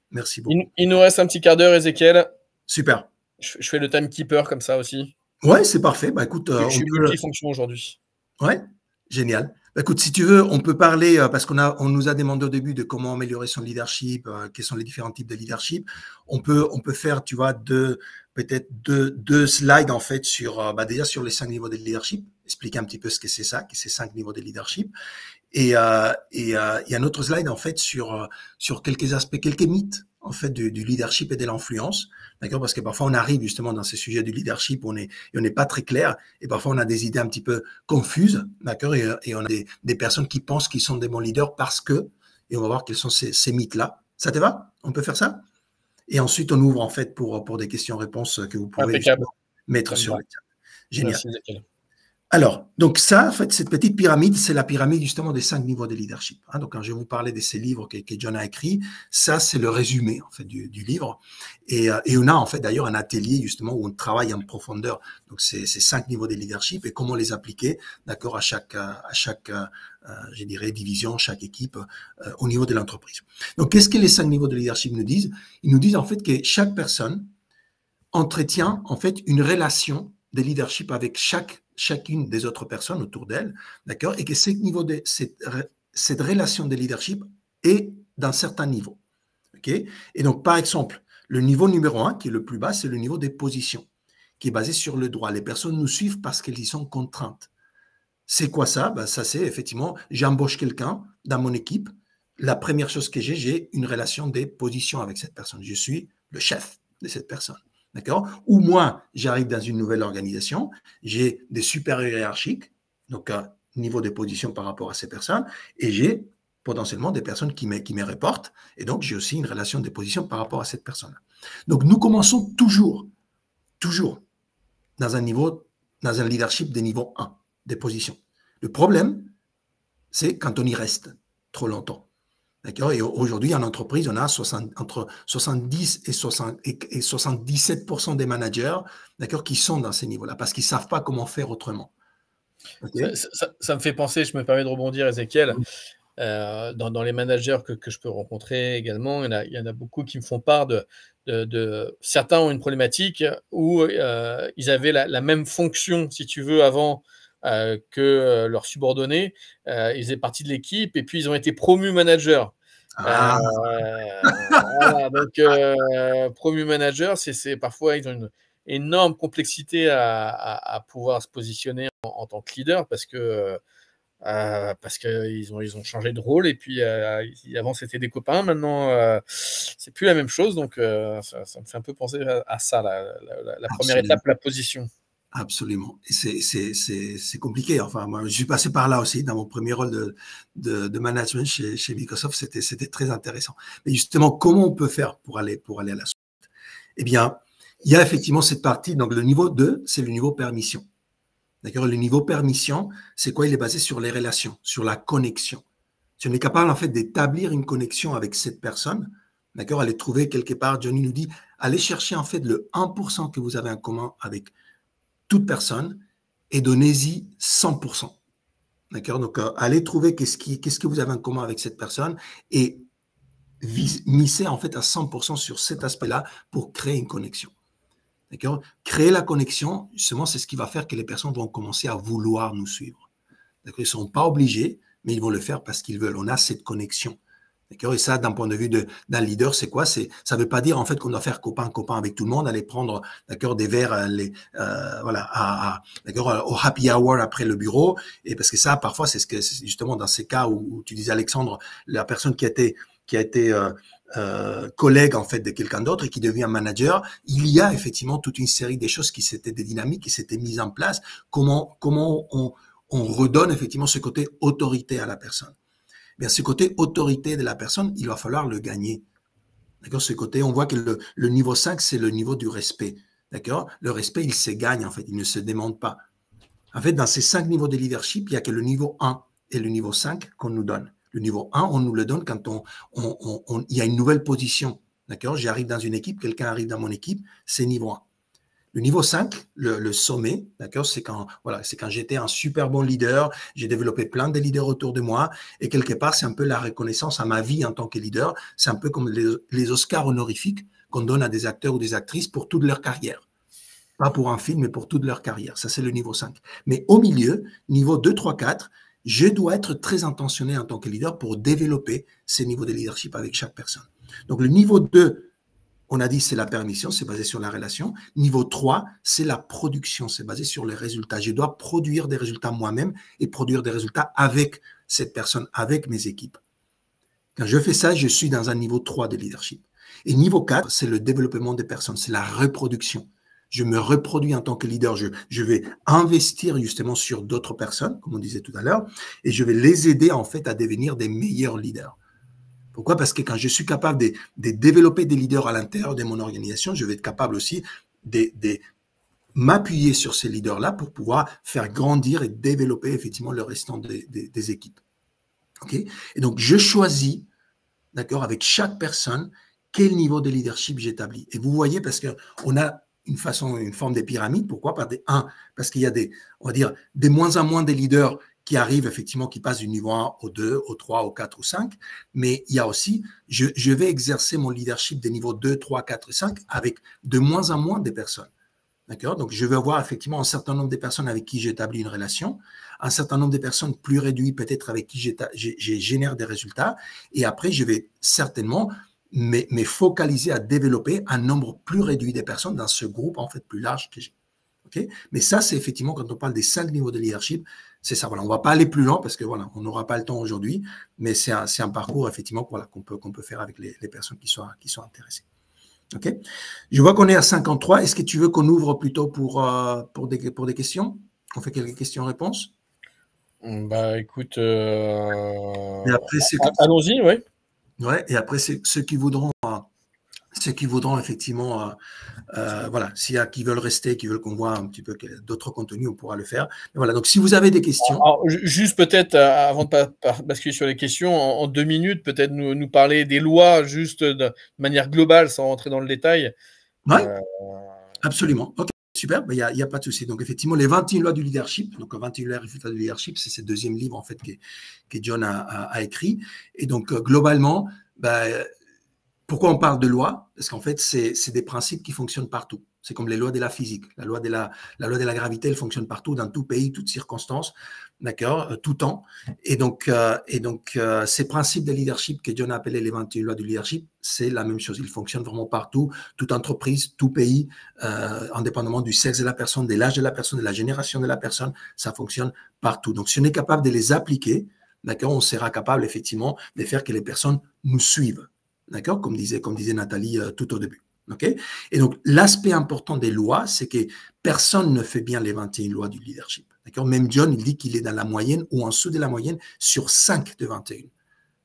Il nous reste un petit quart d'heure, Ézéchiel. Super. Je fais le timekeeper comme ça aussi. Ouais, c'est parfait. Bah, écoute, je suis multifonction aujourd'hui. Ouais, génial. Bah, écoute, si tu veux, on peut parler, parce qu'on nous a demandé au début de comment améliorer son leadership, quels sont les différents types de leadership. On peut faire, tu vois, peut-être deux slides en fait déjà sur les 5 niveaux de leadership, expliquer un petit peu ce que c'est ça, que c'est 5 niveaux de leadership. Et il y a un autre slide en fait sur quelques aspects, quelques mythes en fait du leadership et de l'influence, d'accord, parce que parfois on arrive justement dans ces sujets du leadership, on n'est pas très clair et parfois on a des idées un petit peu confuses, d'accord, et on a des personnes qui pensent qu'ils sont des bons leaders parce que, et on va voir quels sont ces mythes-là. Ça te va? On peut faire ça? Et ensuite, on ouvre en fait pour des questions-réponses que vous pouvez mettre sur le chat. Génial. Merci. Alors, donc ça, en fait, cette petite pyramide, c'est la pyramide justement des 5 niveaux de leadership. Hein. Donc, quand je vais vous parler de ces livres que John a écrits, ça, c'est le résumé en fait du livre. Et on a en fait d'ailleurs un atelier justement où on travaille en profondeur. Donc, ces 5 niveaux de leadership et comment les appliquer, d'accord, à chaque je dirais, division, chaque équipe au niveau de l'entreprise. Donc, qu'est-ce que les 5 niveaux de leadership nous disent? Ils nous disent en fait que chaque personne entretient en fait une relation de leadership avec chacune des autres personnes autour d'elle, d'accord, et que cette relation de leadership est d'un certain niveau. Ok. Et donc, par exemple, le niveau numéro 1, qui est le plus bas, c'est le niveau des positions, qui est basé sur le droit. Les personnes nous suivent parce qu'elles y sont contraintes. C'est quoi ça? Ben, ça, c'est effectivement, j'embauche quelqu'un dans mon équipe. La première chose que j'ai une relation des positions avec cette personne. Je suis le chef de cette personne. D'accord? Ou moi, j'arrive dans une nouvelle organisation, j'ai des supérieurs hiérarchiques, donc un niveau de position par rapport à ces personnes, et j'ai potentiellement des personnes qui me reportent, et donc j'ai aussi une relation de position par rapport à cette personne. Donc nous commençons toujours dans un leadership de niveau 1, des positions. Le problème, c'est quand on y reste trop longtemps. D'accord. Et aujourd'hui, en entreprise, on a entre 70 et 77% des managers, d'accord, qui sont dans ces niveaux-là parce qu'ils ne savent pas comment faire autrement. Okay. Ça me fait penser, je me permets de rebondir, Ézéchiel, dans les managers que je peux rencontrer également, il y en a beaucoup qui me font part de certains ont une problématique où ils avaient la même fonction, si tu veux, avant que leurs subordonnés. Ils faisaient partie de l'équipe et puis ils ont été promus managers. Voilà, donc promus managers, c'est parfois ils ont une énorme complexité à pouvoir se positionner en tant que leader parce qu'ils ont changé de rôle et puis avant c'était des copains, maintenant c'est plus la même chose, donc ça me fait un peu penser à ça, la première étape, la position. Absolument. C'est compliqué. Enfin, moi, je suis passé par là aussi dans mon premier rôle de management chez Microsoft. C'était très intéressant. Mais justement, comment on peut faire pour aller à la suite? Eh bien, il y a effectivement cette partie. Donc, le niveau 2, c'est le niveau permission. D'accord? Le niveau permission, c'est quoi? Il est basé sur les relations, sur la connexion. Si on est capable, en fait, d'établir une connexion avec cette personne, d'accord? Allez trouver quelque part, Johnny nous dit, allez chercher, en fait, le 1% que vous avez en commun avec toute personne et donnez-y 100%. D'accord? Donc, allez trouver qu'est-ce que vous avez en commun avec cette personne et misser, en fait, à 100% sur cet aspect-là pour créer une connexion. D'accord? Créer la connexion, justement, c'est ce qui va faire que les personnes vont commencer à vouloir nous suivre. D'accord? Ils ne sont pas obligés, mais ils vont le faire parce qu'ils veulent. On a cette connexion. D'accord? Et ça, d'un point de vue d'un leader, c'est quoi? Ça ne veut pas dire en fait qu'on doit faire copain avec tout le monde, aller prendre, d'accord, des verres, voilà, d'accord, au happy hour après le bureau. Et parce que ça, parfois, c'est justement dans ces cas où tu disais, Alexandre, la personne qui a été collègue en fait de quelqu'un d'autre et qui devient manager, il y a effectivement toute une série de choses des dynamiques qui s'étaient mises en place. Comment on redonne effectivement ce côté autorité à la personne. Bien, ce côté autorité de la personne, il va falloir le gagner. D'accord? Ce côté, on voit que le niveau 5, c'est le niveau du respect. D'accord? Le respect, il se gagne en fait, il ne se demande pas. En fait, dans ces 5 niveaux de leadership, il n'y a que le niveau 1 et le niveau 5 qu'on nous donne. Le niveau 1, on nous le donne quand il y a une nouvelle position. D'accord? J'arrive dans une équipe, quelqu'un arrive dans mon équipe, c'est niveau 1. Le niveau 5, le sommet, d'accord, c'est quand j'étais un super bon leader, j'ai développé plein de leaders autour de moi, et quelque part, c'est un peu la reconnaissance à ma vie en tant que leader. C'est un peu comme les Oscars honorifiques qu'on donne à des acteurs ou des actrices pour toute leur carrière. Pas pour un film, mais pour toute leur carrière. Ça, c'est le niveau 5. Mais au milieu, niveau 2, 3, 4, je dois être très intentionnel en tant que leader pour développer ces niveaux de leadership avec chaque personne. Donc, le niveau 2, on a dit c'est la permission, c'est basé sur la relation. Niveau 3, c'est la production, c'est basé sur les résultats. Je dois produire des résultats moi-même et produire des résultats avec cette personne, avec mes équipes. Quand je fais ça, je suis dans un niveau 3 de leadership. Et niveau 4, c'est le développement des personnes, c'est la reproduction. Je me reproduis en tant que leader, je vais investir justement sur d'autres personnes, comme on disait tout à l'heure, et je vais les aider en fait à devenir des meilleurs leaders. Pourquoi? Parce que quand je suis capable de développer des leaders à l'intérieur de mon organisation, je vais être capable aussi de m'appuyer sur ces leaders-là pour pouvoir faire grandir et développer effectivement le restant des équipes. Okay? Et donc, je choisis, d'accord, avec chaque personne, quel niveau de leadership j'établis. Et vous voyez, parce qu'on a une forme de pyramide. Pourquoi? Parce qu'il y a on va dire, de moins en moins de leaders qui arrivent effectivement, qui passent du niveau 1 au 2, au 3, au 4, au 5. Mais il y a aussi, je vais exercer mon leadership des niveaux 2, 3, 4 et 5 avec de moins en moins de personnes. D'accord? Donc, je vais avoir effectivement un certain nombre de personnes avec qui j'établis une relation, un certain nombre de personnes plus réduites peut-être avec qui je génère des résultats. Et après, je vais certainement me focaliser à développer un nombre plus réduit de personnes dans ce groupe en fait plus large que j'ai. Okay? Mais ça, c'est effectivement quand on parle des 5 niveaux de leadership, c'est ça. Voilà, on ne va pas aller plus loin parce que voilà, on n'aura pas le temps aujourd'hui, mais c'est un parcours effectivement voilà, qu'on peut faire avec les personnes qui sont intéressées. Okay? Je vois qu'on est à 53. Est-ce que tu veux qu'on ouvre plutôt pour des questions? On fait quelques questions-réponses? Bah écoute, et après, allons-y, oui. Ouais, et après, c'est ceux qui voudront effectivement, voilà, s'il y a qui veulent rester, qui veulent qu'on voit un petit peu d'autres contenus, on pourra le faire. Mais voilà, donc si vous avez des questions. Alors, juste peut-être, avant de basculer sur les questions, en 2 minutes, peut-être nous parler des lois juste de manière globale, sans rentrer dans le détail. Oui, absolument. Ok, super, il n'y a pas de souci. Donc effectivement, les 21 lois du leadership, donc 21 lois du leadership, c'est ce deuxième livre en fait que John a écrit. Et donc globalement, pourquoi on parle de lois? Parce qu'en fait, c'est des principes qui fonctionnent partout. C'est comme les lois de la physique. La loi de la gravité, elle fonctionne partout, dans tout pays, toutes circonstances, d'accord, tout temps. Et donc, ces principes de leadership que John a appelés les 21 lois du leadership, c'est la même chose. Ils fonctionnent vraiment partout, toute entreprise, tout pays, indépendamment du sexe de la personne, de l'âge de la personne, de la génération de la personne, ça fonctionne partout. Donc, si on est capable de les appliquer, d'accord, on sera capable effectivement de faire que les personnes nous suivent. D'accord? Comme disait Nathalie tout au début. Okay? Et donc, l'aspect important des lois, c'est que personne ne fait bien les 21 lois du leadership. D'accord? Même John, il dit qu'il est dans la moyenne ou en dessous de la moyenne sur 5 de 21.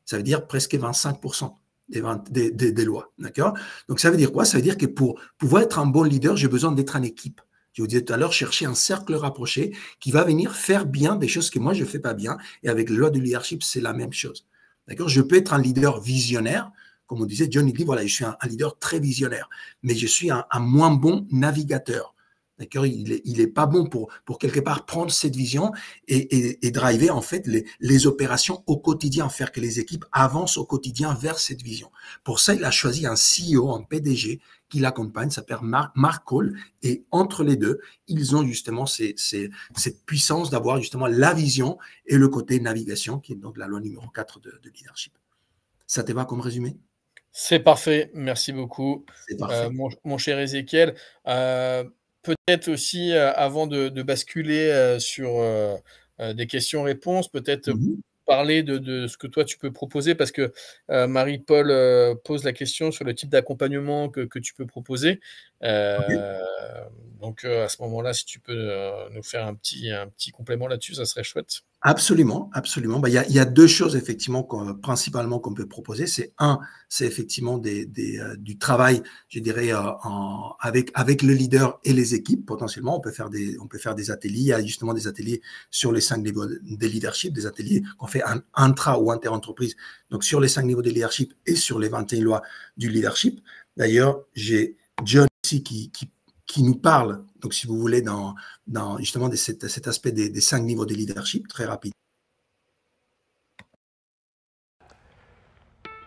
Ça veut dire presque 25% des lois. D'accord? Donc, ça veut dire quoi? Ça veut dire que pour pouvoir être un bon leader, j'ai besoin d'être en équipe. je vous disais tout à l'heure, chercher un cercle rapproché qui va venir faire bien des choses que moi, je ne fais pas bien. Et avec le loi du leadership, c'est la même chose. D'accord? Je peux être un leader visionnaire. Comme on disait, John, il dit, voilà, je suis un leader très visionnaire, mais je suis un moins bon navigateur. D'accord? Il est pas bon pour quelque part prendre cette vision et driver en fait les opérations au quotidien, faire que les équipes avancent au quotidien vers cette vision. Pour ça, il a choisi un CEO, un PDG qui l'accompagne, s'appelle Mark Cole, et entre les deux, ils ont justement cette puissance d'avoir justement la vision et le côté navigation, qui est donc la loi numéro 4 de leadership. Ça te va comme résumé? C'est parfait, merci beaucoup, C'est parfait. mon cher Ézéchiel. Peut-être aussi, avant de basculer sur des questions-réponses, peut-être parler de ce que toi tu peux proposer, parce que Marie-Paul pose la question sur le type d'accompagnement que tu peux proposer. Donc à ce moment-là, si tu peux nous faire un petit complément là-dessus, ça serait chouette. Absolument, absolument. Il y a deux choses effectivement principalement qu'on peut proposer. C'est c'est effectivement du travail, je dirais, avec le leader et les équipes. Potentiellement, on peut faire des ateliers. Il y a justement des ateliers sur les 5 niveaux de leadership, des ateliers qu'on fait intra ou inter-entreprise. Donc sur les 5 niveaux de leadership et sur les 21 lois du leadership. D'ailleurs, j'ai John ici qui nous parle, donc si vous voulez, dans justement cet aspect des 5 niveaux de leadership, très rapide.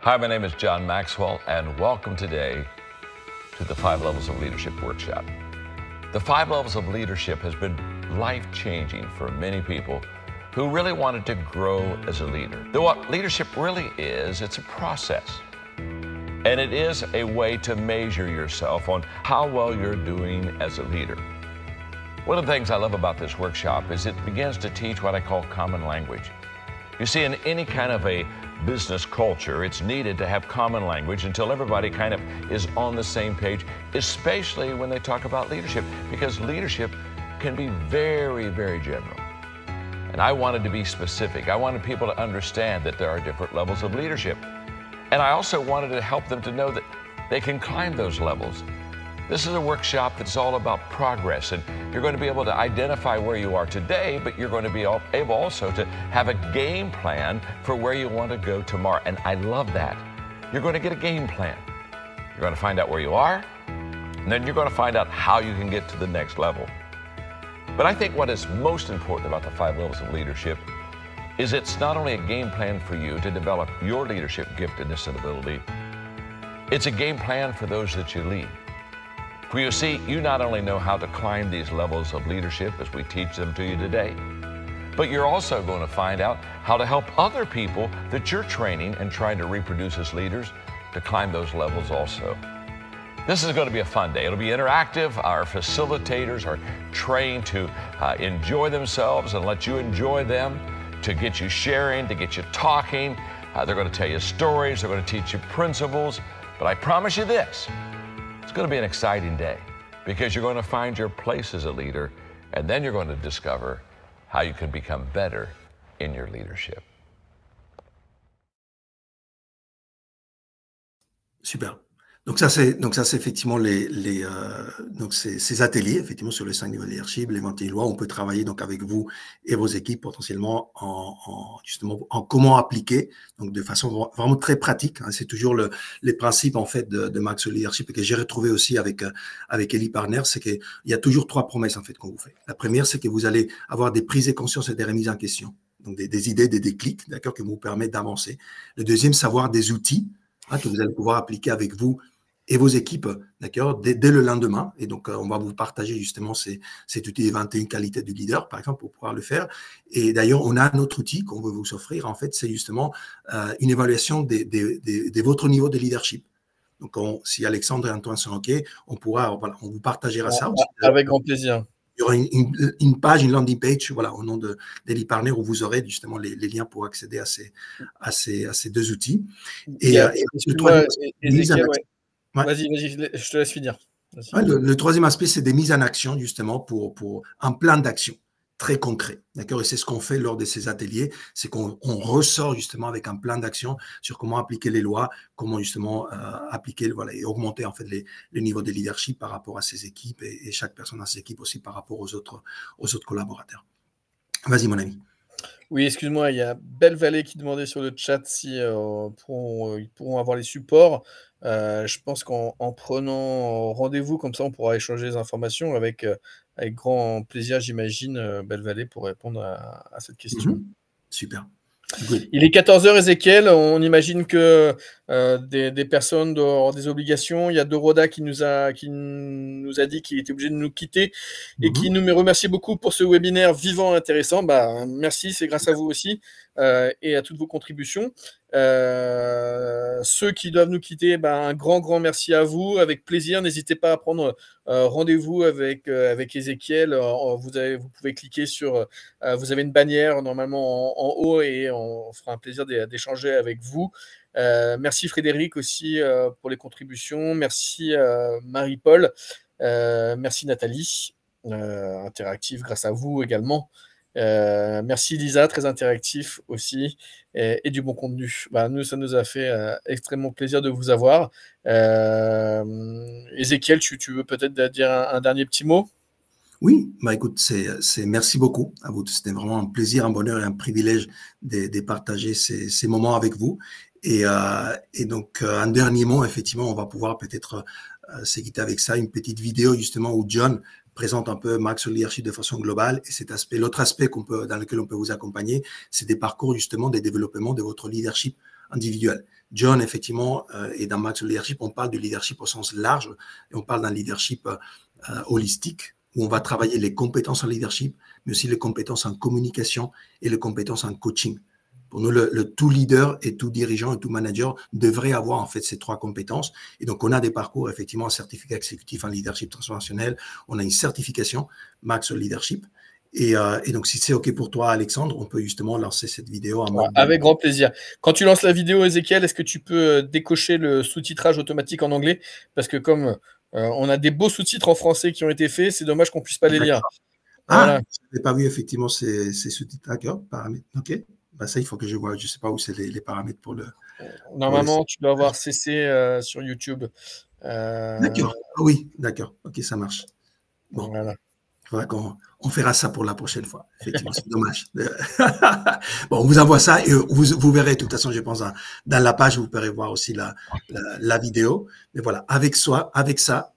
Hi, my name is John Maxwell, and welcome today to the 5 Levels of Leadership Workshop. The 5 Levels of Leadership has been life-changing for many people who really wanted to grow as a leader. Though what leadership really is, it's a process. And it is a way to measure yourself on how well you're doing as a leader. One of the things I love about this workshop is it begins to teach what I call common language. You see, in any kind of a business culture, it's needed to have common language until everybody kind of is on the same page, especially when they talk about leadership, because leadership can be very, very general. And I wanted to be specific. I wanted people to understand that there are different levels of leadership. And I also wanted to help them to know that they can climb those levels. This is a workshop that's all about progress, and you're going to be able to identify where you are today, but you're going to be able also to have a game plan for where you want to go tomorrow. And I love that. You're going to get a game plan. You're going to find out where you are, and then you're going to find out how you can get to the next level. But I think what is most important about the 5 levels of leadership is it's not only a game plan for you to develop your leadership giftedness and ability, it's a game plan for those that you lead. For you see, you not only know how to climb these levels of leadership as we teach them to you today, but you're also going to find out how to help other people that you're training and trying to reproduce as leaders to climb those levels also. This is going to be a fun day. It'll be interactive. Our facilitators are trained to enjoy themselves and let you enjoy them, to get you sharing, to get you talking. They're going to tell you stories. They're going to teach you principles. But I promise you this, it's going to be an exciting day because you're going to find your place as a leader, and then you're going to discover how you can become better in your leadership. Super. Donc ça c'est effectivement ces ateliers effectivement sur les 5 niveaux de leadership, les 21 lois. On peut travailler donc avec vous et vos équipes potentiellement justement en comment appliquer, donc de façon vraiment très pratique. Hein. C'est toujours les principes en fait de Maxwell Leadership et que j'ai retrouvé aussi avec Ellie Partner, c'est qu'il y a toujours 3 promesses en fait qu'on vous fait. La première, c'est que vous allez avoir des prises de conscience et des remises en question, donc des idées, des déclics, d'accord, qui vous permettent d'avancer. Le deuxième, savoir des outils que vous allez pouvoir appliquer avec vous et vos équipes, d'accord, dès le lendemain. Et donc, on va vous partager justement cet outil des 21 qualités du leader, par exemple, pour pouvoir le faire. Et d'ailleurs, on a un autre outil qu'on veut vous offrir, en fait, c'est justement une évaluation de votre niveau de leadership. Donc, si Alexandre et Antoine sont OK, on vous partagera ça. Avec grand plaisir. Il y aura une page, une landing page, voilà, au nom d'Ellie Partner, où vous aurez justement les liens pour accéder à ces 2 outils. Et Vas-y, je te laisse finir. Le troisième aspect, c'est des mises en action, justement, pour un plan d'action très concret. D'accord? Et c'est ce qu'on fait lors de ces ateliers, c'est qu'on ressort justement avec un plan d'action sur comment appliquer les lois, comment justement appliquer, voilà, et augmenter en fait le niveau de leadership par rapport à ses équipes et chaque personne dans ses équipes aussi par rapport aux autres collaborateurs. Vas-y, mon ami. Oui, excuse-moi, il y a Belle Vallée qui demandait sur le chat si ils pourront avoir les supports. Je pense qu'en prenant rendez-vous, comme ça, on pourra échanger les informations avec grand plaisir, j'imagine, Belle Vallée, pour répondre à cette question. Super. Good. Il est 14h, Ézéchiel. On imagine que des personnes doivent avoir des obligations. Il y a Doroda qui nous a dit qu'il était obligé de nous quitter et qui nous remercie beaucoup pour ce webinaire vivant et intéressant. Merci, c'est grâce à vous aussi et à toutes vos contributions. Ceux qui doivent nous quitter, un grand merci à vous. Avec plaisir, n'hésitez pas à prendre rendez-vous avec Ézéchiel. Vous pouvez cliquer sur... vous avez une bannière normalement en haut et on fera un plaisir d'échanger avec vous. Merci Frédéric aussi pour les contributions. Merci Marie-Paul. Merci Nathalie. Interactif grâce à vous également. Merci Lisa, très interactif aussi et du bon contenu. Nous, ça nous a fait extrêmement plaisir de vous avoir. Ézéchiel, tu veux peut-être dire un dernier petit mot? Oui, écoute, merci beaucoup à vous. C'était vraiment un plaisir, un bonheur et un privilège de partager ces moments avec vous. Et donc, un dernier mot, effectivement, on va pouvoir peut-être se quitter avec ça, une petite vidéo justement où John présente un peu Maxwell Leadership de façon globale et cet aspect, l'autre aspect dans lequel on peut vous accompagner, c'est des parcours justement des développements de votre leadership individuel. John, effectivement, et dans Maxwell Leadership, on parle du leadership au sens large et on parle d'un leadership holistique où on va travailler les compétences en leadership, mais aussi les compétences en communication et les compétences en coaching. Pour nous, le tout leader et tout dirigeant et tout manager devrait avoir en fait ces trois compétences. Et donc, on a des parcours, effectivement, un certificat exécutif en leadership transformationnel. On a une certification Maxwell Leadership. Et donc, si c'est OK pour toi, Alexandre, on peut justement lancer cette vidéo. Avec grand plaisir. Quand tu lances la vidéo, Ézéchiel, est-ce que tu peux décocher le sous-titrage automatique en anglais? Parce que comme on a des beaux sous-titres en français qui ont été faits, c'est dommage qu'on ne puisse pas les lire. Voilà. Je n'ai pas vu effectivement ces sous-titres. D'accord, paramètres. OK. Ça, il faut que je vois. Je ne sais pas où c'est les paramètres pour le... Normalement, tu dois avoir CC sur YouTube. D'accord. Oui, d'accord. OK, ça marche. Bon, voilà. On fera ça pour la prochaine fois. Effectivement, c'est dommage. Bon, on vous envoie ça et vous verrez, de toute façon, je pense, dans la page, vous pourrez voir aussi la vidéo. Mais voilà, avec ça, en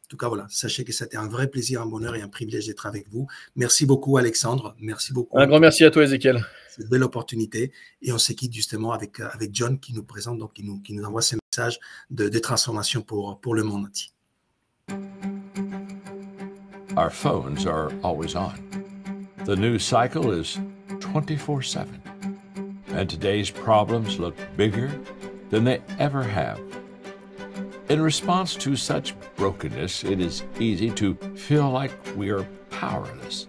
tout cas, voilà, sachez que c'était un vrai plaisir, un bonheur et un privilège d'être avec vous. Merci beaucoup, Alexandre. Merci beaucoup. Un grand merci à toi, Ézéchiel. Cette belle opportunité. Et on se quitte justement avec John qui nous présente, donc qui nous envoie ces messages de transformation pour le monde entier. Our phones are always on. The news cycle is 24/7. And today's problems look bigger than they ever have. In response to such brokenness, it is easy to feel like we are powerless.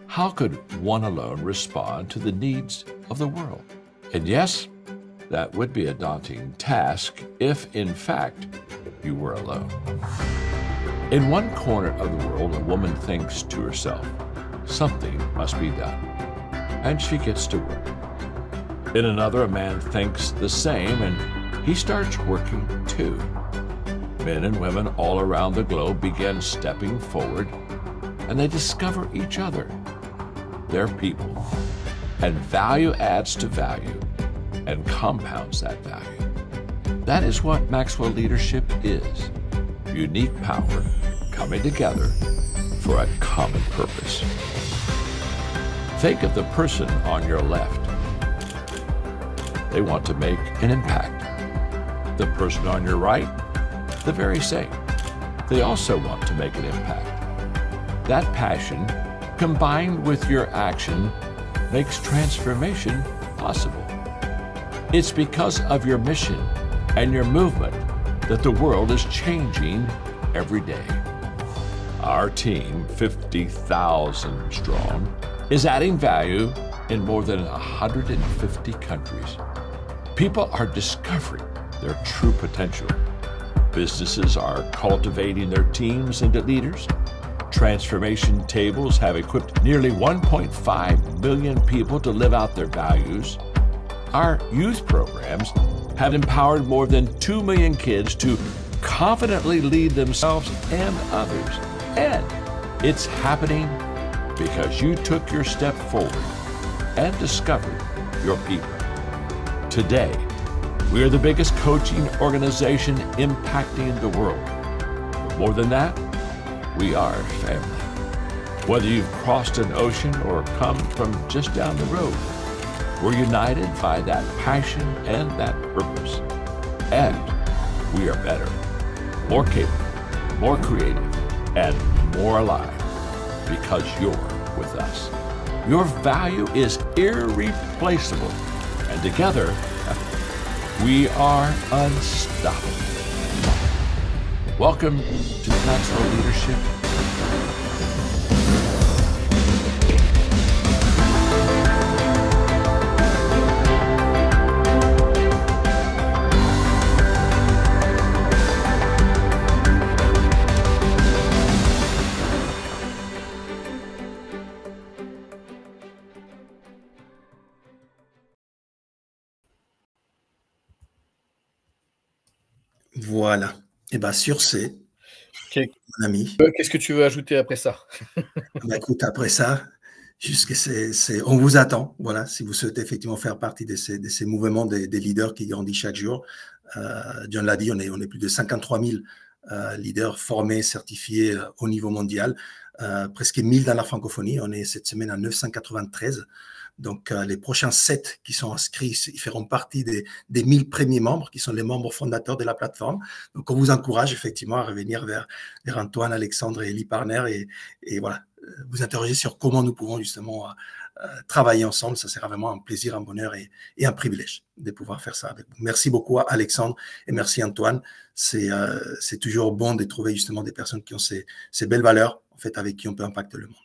How could one alone respond to the needs of the world? And yes, that would be a daunting task if, in fact, you were alone. In one corner of the world, a woman thinks to herself, something must be done, and she gets to work. In another, a man thinks the same, and he starts working too. Men and women all around the globe begin stepping forward, and they discover each other, their people, and value adds to value and compounds that value. That is what Maxwell Leadership is. Unique power coming together for a common purpose. Think of the person on your left. They want to make an impact. The person on your right, the very same. They also want to make an impact. That passion, combined with your action, makes transformation possible. It's because of your mission and your movement that the world is changing every day. Our team, 50,000 strong, is adding value in more than 150 countries. People are discovering their true potential. Businesses are cultivating their teams into leaders. transformation tables have equipped nearly 1.5 million people to live out their values. Our youth programs have empowered more than 2 million kids to confidently lead themselves and others. And it's happening because you took your step forward and discovered your people. Today, we are the biggest coaching organization impacting the world. But more than that, we are family. Whether you've crossed an ocean or come from just down the road, we're united by that passion and that purpose. And we are better, more capable, more creative, and more alive because you're with us. Your value is irreplaceable, and together, we are unstoppable. Welcome to Maxwell Leadership. Voilà. Et bien, sur ce, mon ami. Qu'est-ce que tu veux ajouter après ça? Écoute, après ça, on vous attend. Voilà, si vous souhaitez effectivement faire partie de ces mouvements des leaders qui grandissent chaque jour. John l'a dit, on est plus de 53 000 leaders formés, certifiés au niveau mondial. Presque 1000 dans la francophonie. On est cette semaine à 993. Donc, les prochains 7 qui sont inscrits, ils feront partie des 1000 premiers membres, qui sont les membres fondateurs de la plateforme. Donc, on vous encourage effectivement à revenir vers Antoine, Alexandre et Elie Parner et voilà, vous interroger sur comment nous pouvons justement travailler ensemble. Ça sera vraiment un plaisir, un bonheur et un privilège de pouvoir faire ça avec vous. Merci beaucoup à Alexandre et merci Antoine. C'est toujours bon de trouver justement des personnes qui ont ces belles valeurs, en fait, avec qui on peut impacter le monde.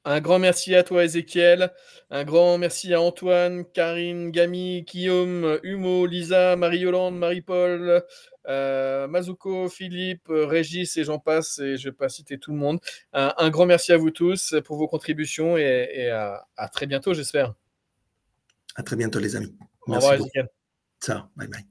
Un grand merci à toi, Ézéchiel. Un grand merci à Antoine, Karine, Gamy, Guillaume, Humo, Lisa, Marie-Yolande, Marie-Paul, Mazuko, Philippe, Régis et j'en passe, et je ne vais pas citer tout le monde. Un grand merci à vous tous pour vos contributions et à très bientôt, j'espère. À très bientôt, les amis. Merci. Au revoir, Ézéchiel. Ciao, bye bye.